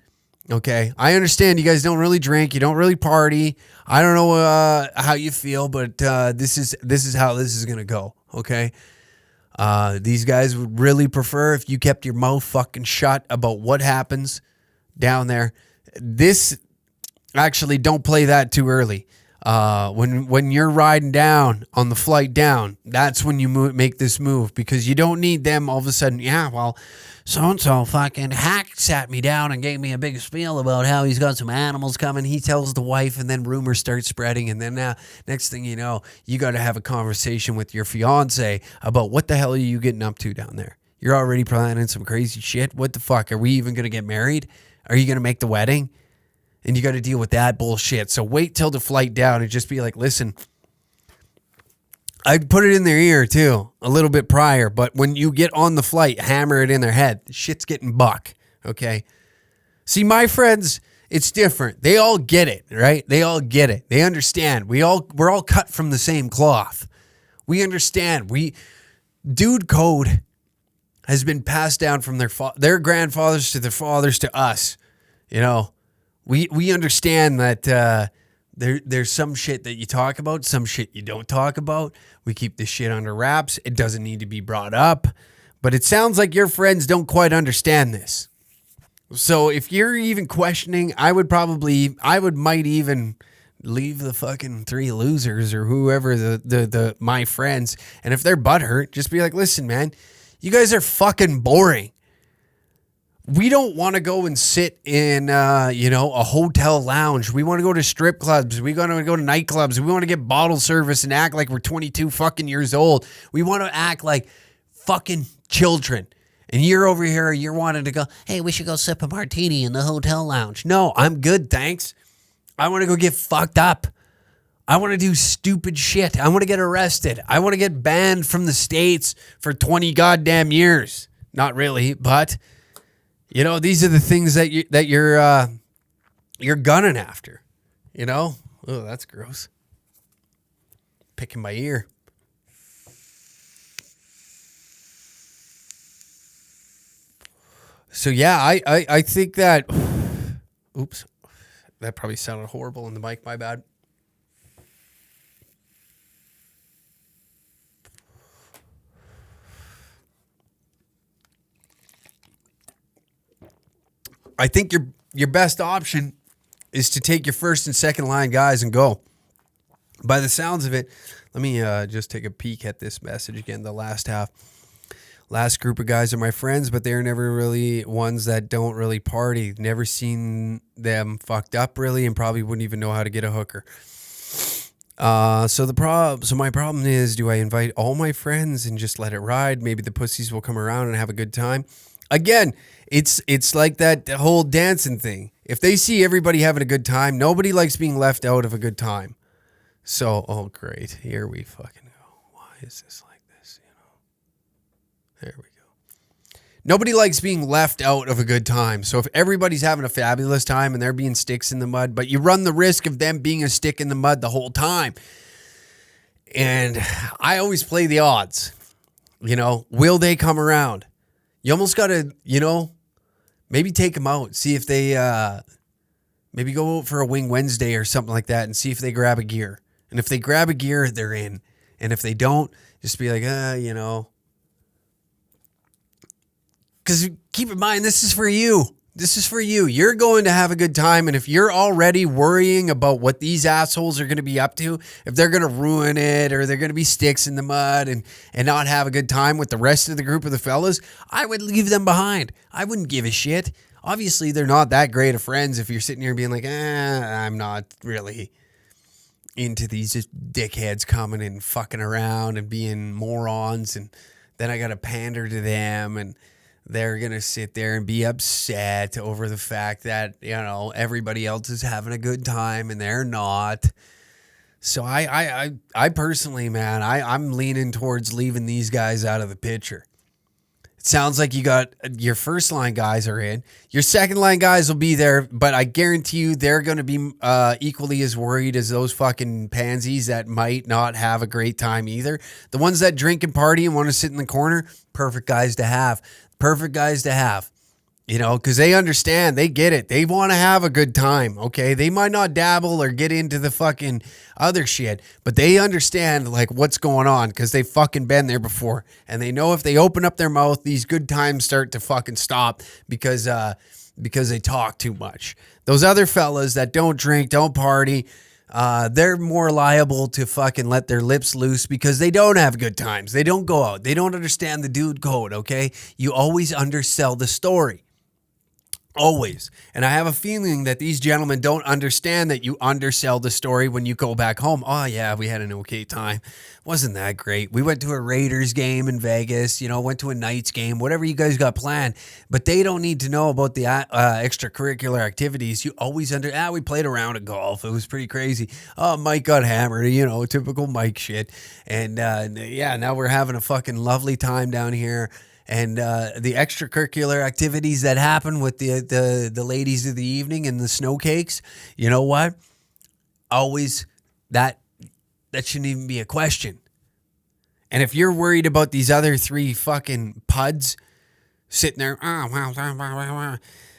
Speaker 2: Okay, I understand you guys don't really drink, you don't really party. I don't know how you feel, but this is how this is gonna go. Okay, these guys would really prefer if you kept your mouth fucking shut about what happens down there. This actually don't play that too early. When you're riding down on the flight down, that's when you make this move, because you don't need them all of a sudden. Yeah, well, so-and-so fucking hack sat me down and gave me a big spiel about how he's got some animals coming. He tells the wife, and then rumors start spreading. And then next thing you know, you got to have a conversation with your fiance about what the hell are you getting up to down there? You're already planning some crazy shit. What the fuck? Are we even going to get married? Are you going to make the wedding? And you got to deal with that bullshit. So wait till the flight down and just be like, listen, I'd put it in their ear too, a little bit prior. But when you get on the flight, hammer it in their head. Shit's getting buck, okay? See, my friends, it's different. They all get it, right? They all get it. They understand. We're all cut from the same cloth. We understand. Dude code has been passed down from their grandfathers to their fathers to us. You know, we understand that there's some shit that you talk about, some shit you don't talk about. We keep this shit under wraps. It doesn't need to be brought up. But it sounds like your friends don't quite understand this. So if you're even questioning, I might even leave the fucking 3 losers or whoever the my friends. And if they're butthurt, just be like, listen, man, you guys are fucking boring. We don't want to go and sit in, a hotel lounge. We want to go to strip clubs. We want to go to nightclubs. We want to get bottle service and act like we're 22 fucking years old. We want to act like fucking children. And you're over here, you're wanting to go, hey, we should go sip a martini in the hotel lounge. No, I'm good, thanks. I want to go get fucked up. I want to do stupid shit. I want to get arrested. I want to get banned from the States for 20 goddamn years. Not really, but... You know, these are the things that you're gunning after. You know? Oh, that's gross. Picking my ear. So yeah, I think that. Oops, that probably sounded horrible in the mic. My bad. I think your best option is to take your first and second line guys and go. By the sounds of it, let me just take a peek at this message again, the last half. Last group of guys are my friends, but they're never really ones that don't really party. Never seen them fucked up really, and probably wouldn't even know how to get a hooker. So my problem is, do I invite all my friends and just let it ride? Maybe the pussies will come around and have a good time. Again, it's like that whole dancing thing. If they see everybody having a good time, nobody likes being left out of a good time. So, oh great, here we fucking go. Why is this like this? There we go. Nobody likes being left out of a good time. So if everybody's having a fabulous time and they're being sticks in the mud, but you run the risk of them being a stick in the mud the whole time. And I always play the odds. Will they come around? You almost got to, maybe take them out. See if they, maybe go out for a Wing Wednesday or something like that and see if they grab a gear. And if they grab a gear, they're in. And if they don't, just be like, Because keep in mind, this is for you. This is for you. You're going to have a good time. And if you're already worrying about what these assholes are going to be up to, if they're going to ruin it or they're going to be sticks in the mud and not have a good time with the rest of the group of the fellas, I would leave them behind. I wouldn't give a shit. Obviously, they're not that great of friends if you're sitting here being like, I'm not really into these dickheads coming and fucking around and being morons. And then I got to pander to them and they're going to sit there and be upset over the fact that, everybody else is having a good time and they're not. So I personally, man, I'm leaning towards leaving these guys out of the picture. It sounds like you got your first line guys are in. Your second line guys will be there, but I guarantee you they're going to be equally as worried as those fucking pansies that might not have a great time either. The ones that drink and party and want to sit in the corner, perfect guys to have. Perfect guys to have, because they understand, they get it. They want to have a good time, okay? They might not dabble or get into the fucking other shit, but they understand, like, what's going on because they've fucking been there before. And they know if they open up their mouth, these good times start to fucking stop because they talk too much. Those other fellas that don't drink, don't party, they're more liable to fucking let their lips loose because they don't have good times. They don't go out. They don't understand the dude code, okay? You always undersell the story. Always. And I have a feeling that these gentlemen don't understand that you undersell the story when you go back home. Oh, yeah, we had an okay time. Wasn't that great? We went to a Raiders game in Vegas, went to a Knights game, whatever you guys got planned. But they don't need to know about the extracurricular activities. You always we played a round of golf. It was pretty crazy. Oh, Mike got hammered, typical Mike shit. And now we're having a fucking lovely time down here. And the extracurricular activities that happen with the ladies of the evening and the snow cakes, you know what? Always that shouldn't even be a question. And if you're worried about these other three fucking puds sitting there,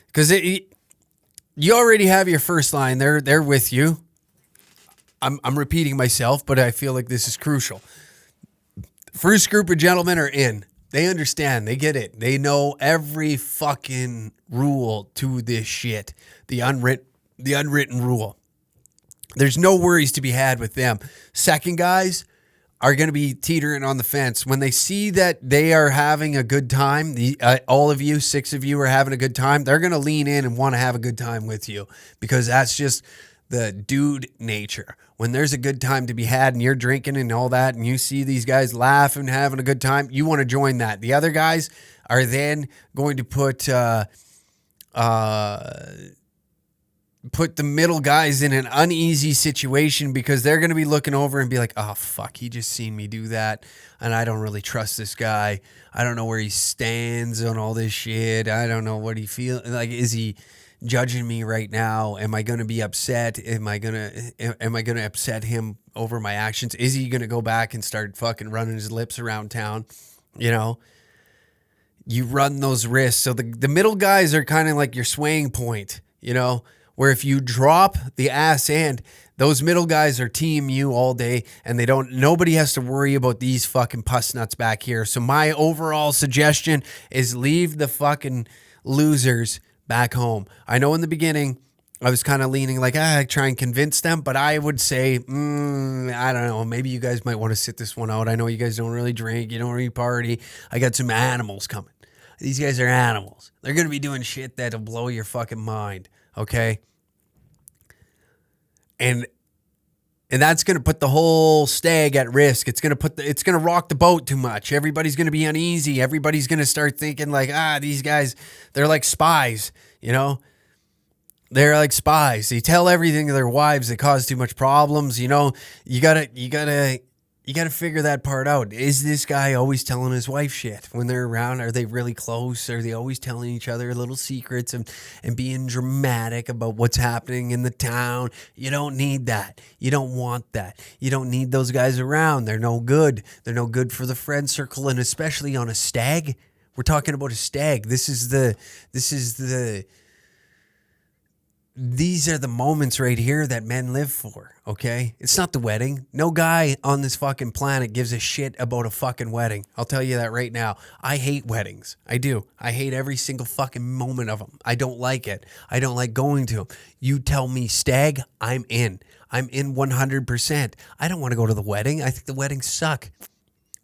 Speaker 2: because you already have your first line. They're with you. I'm repeating myself, but I feel like this is crucial. First group of gentlemen are in. They understand. They get it. They know every fucking rule to this shit. The unwritten rule. There's no worries to be had with them. Second guys are going to be teetering on the fence. When they see that they are having a good time, all of you, 6 of you are having a good time, they're going to lean in and want to have a good time with you because that's just the dude nature. When there's a good time to be had and you're drinking and all that and you see these guys laughing, having a good time, you want to join that. The other guys are then going to put the middle guys in an uneasy situation because they're going to be looking over and be like, oh, fuck, he just seen me do that. And I don't really trust this guy. I don't know where he stands on all this shit. I don't know what he feels like. Is he judging me right now? Am I going to be upset? Am I going to upset him over my actions? Is he going to go back and start fucking running his lips around town? You run those risks. So the middle guys are kind of like your swaying point, where if you drop the ass end, those middle guys are team you all day and nobody has to worry about these fucking puss nuts back here. So my overall suggestion is leave the fucking losers back home. I know in the beginning I was kind of leaning like, I try and convince them, but I would say, I don't know, maybe you guys might want to sit this one out. I know you guys don't really drink, you don't really party. I got some animals coming. These guys are animals. They're going to be doing shit that'll blow your fucking mind, okay? And that's going to put the whole stag at risk. It's going to rock the boat too much. Everybody's going to be uneasy. Everybody's going to start thinking like, these guys, they're like spies, you know? They're like spies. They tell everything to their wives. They cause too much problems. You know, you gotta figure that part out. Is this guy always telling his wife shit when they're around? Are they really close? Are they always telling each other little secrets and being dramatic about what's happening in the town? You don't need that. You don't want that. You don't need those guys around. They're no good. They're no good for the friend circle, and especially on a stag. We're talking about a stag. These are the moments right here that men live for, okay? It's not the wedding. No guy on this fucking planet gives a shit about a fucking wedding. I'll tell you that right now. I hate weddings. I do. I hate every single fucking moment of them. I don't like it. I don't like going to them. You tell me stag, I'm in. I'm in 100%. I don't want to go to the wedding. I think the weddings suck.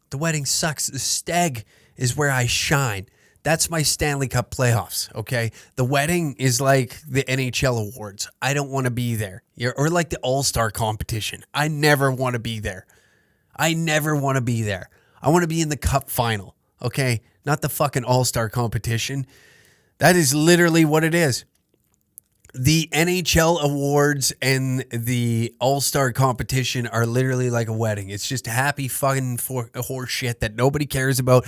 Speaker 2: The wedding sucks. The stag is where I shine. That's my Stanley Cup playoffs, okay? The wedding is like the NHL awards. I don't want to be there. Or like the All-Star competition. I never want to be there. I want to be in the cup final, okay? Not the fucking All-Star competition. That is literally what it is. The NHL awards and the All-Star competition are literally like a wedding. It's just happy fucking horse shit that nobody cares about.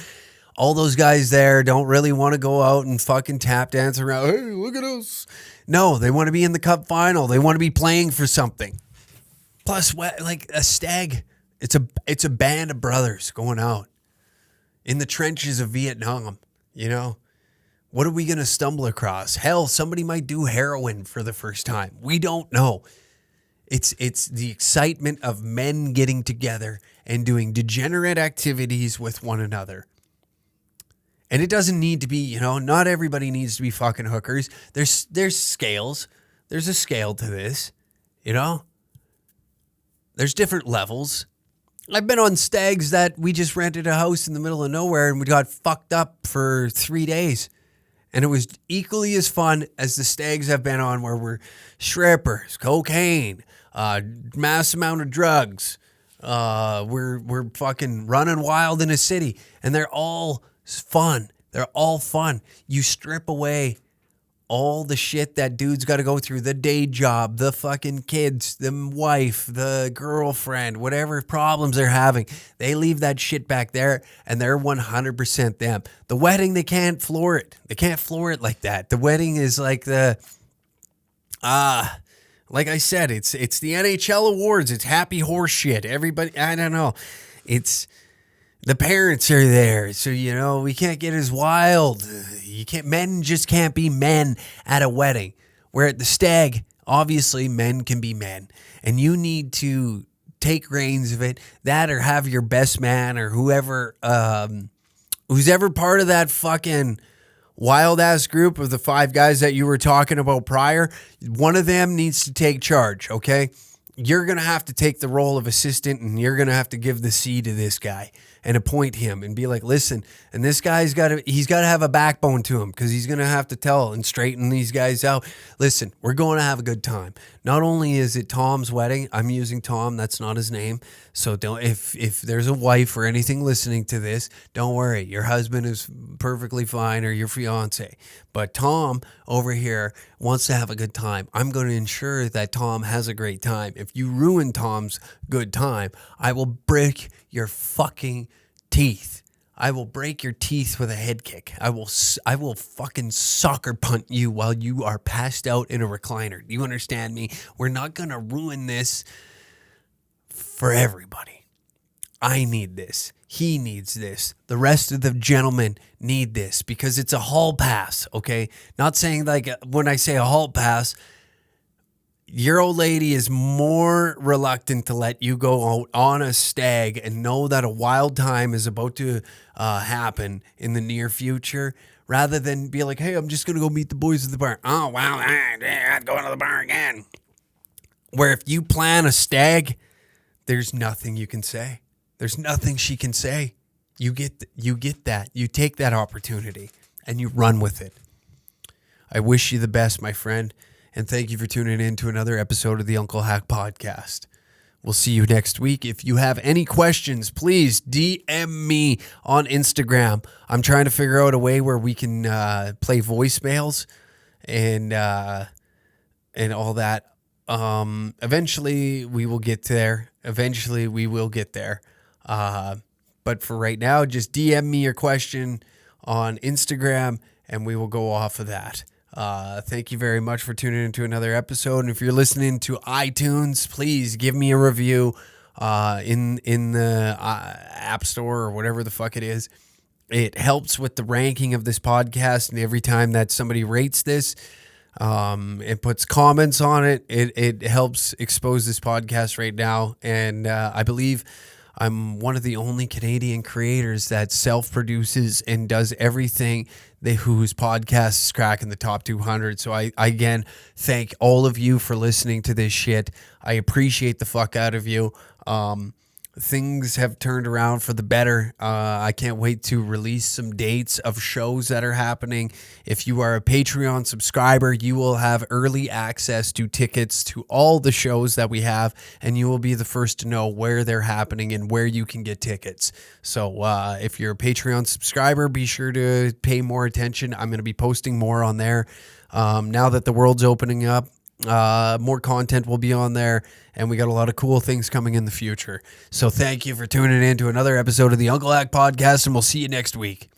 Speaker 2: All those guys there don't really want to go out and fucking tap dance around. Hey, look at us. No, they want to be in the cup final. They want to be playing for something. Plus, like a stag, it's a band of brothers going out in the trenches of Vietnam, you know? What are we going to stumble across? Hell, somebody might do heroin for the first time. We don't know. It's the excitement of men getting together and doing degenerate activities with one another. And it doesn't need to be, you know, not everybody needs to be fucking hookers. There's scales. There's a scale to this, you know? There's different levels. I've been on stags that we just rented a house in the middle of nowhere and we got fucked up for 3 days. And it was equally as fun as the stags I've been on where we're strippers, cocaine, mass amount of drugs. We're fucking running wild in a city. And they're all fun. They're all fun. You strip away all the shit that dudes got to go through, the day job, the fucking kids, the wife, the girlfriend, whatever problems they're having. They leave that shit back there and they're 100% them. The wedding, they can't floor it. They can't floor it like that. The wedding is like like I said, it's the NHL awards. It's happy horse shit. Everybody, I don't know. The parents are there, so, you know, we can't get as wild. Men just can't be men at a wedding. Where at the stag, obviously men can be men. And you need to take reins of it. That or have your best man or whoever, who's ever part of that fucking wild-ass group of the 5 guys that you were talking about prior. One of them needs to take charge, okay? You're going to have to take the role of assistant and you're going to have to give the C to this guy and appoint him and be like, listen, and this guy's he's got to have a backbone to him because he's going to have to tell and straighten these guys out. Listen, we're going to have a good time. Not only is it Tom's wedding, I'm using Tom, that's not his name. So don't, if there's a wife or anything listening to this, don't worry. Your husband is perfectly fine or your fiance. But Tom over here wants to have a good time. I'm going to ensure that Tom has a great time. If you ruin Tom's good time, I will break your fucking teeth. I will break your teeth with a head kick. I will fucking soccer punt you while you are passed out in a recliner. Do you understand me? We're not going to ruin this for everybody. I need this. He needs this. The rest of the gentlemen need this because it's a hall pass, okay? Not saying like when I say a hall pass, your old lady is more reluctant to let you go out on a stag and know that a wild time is about to happen in the near future rather than be like, hey, I'm just going to go meet the boys at the bar. Oh, wow, I'm going to the bar again. Where if you plan a stag, there's nothing you can say. There's nothing she can say. You get that. You take that opportunity and you run with it. I wish you the best, my friend, and thank you for tuning in to another episode of the Uncle Hack Podcast. We'll see you next week. If you have any questions, please DM me on Instagram. I'm trying to figure out a way where we can play voicemails and all that. Eventually we will get there. But for right now, just DM me your question on Instagram and we will go off of that. Thank you very much for tuning into another episode. And if you're listening to iTunes, please give me a review in the App Store or whatever the fuck it is. It helps with the ranking of this podcast. And every time that somebody rates this, it puts comments on it. It helps expose this podcast right now. And I believe I'm one of the only Canadian creators that self-produces and does everything whose podcast is cracking the top 200. So I again thank all of you for listening to this shit. I appreciate the fuck out of you. Things have turned around for the better. I can't wait to release some dates of shows that are happening. If you are a Patreon subscriber, you will have early access to tickets to all the shows that we have, and you will be the first to know where they're happening and where you can get tickets. So if you're a Patreon subscriber, be sure to pay more attention. I'm going to be posting more on there. Now that the world's opening up, more content will be on there, and we got a lot of cool things coming in the future. So thank you for tuning in to another episode of the Uncle Hack Podcast, and we'll see you next week.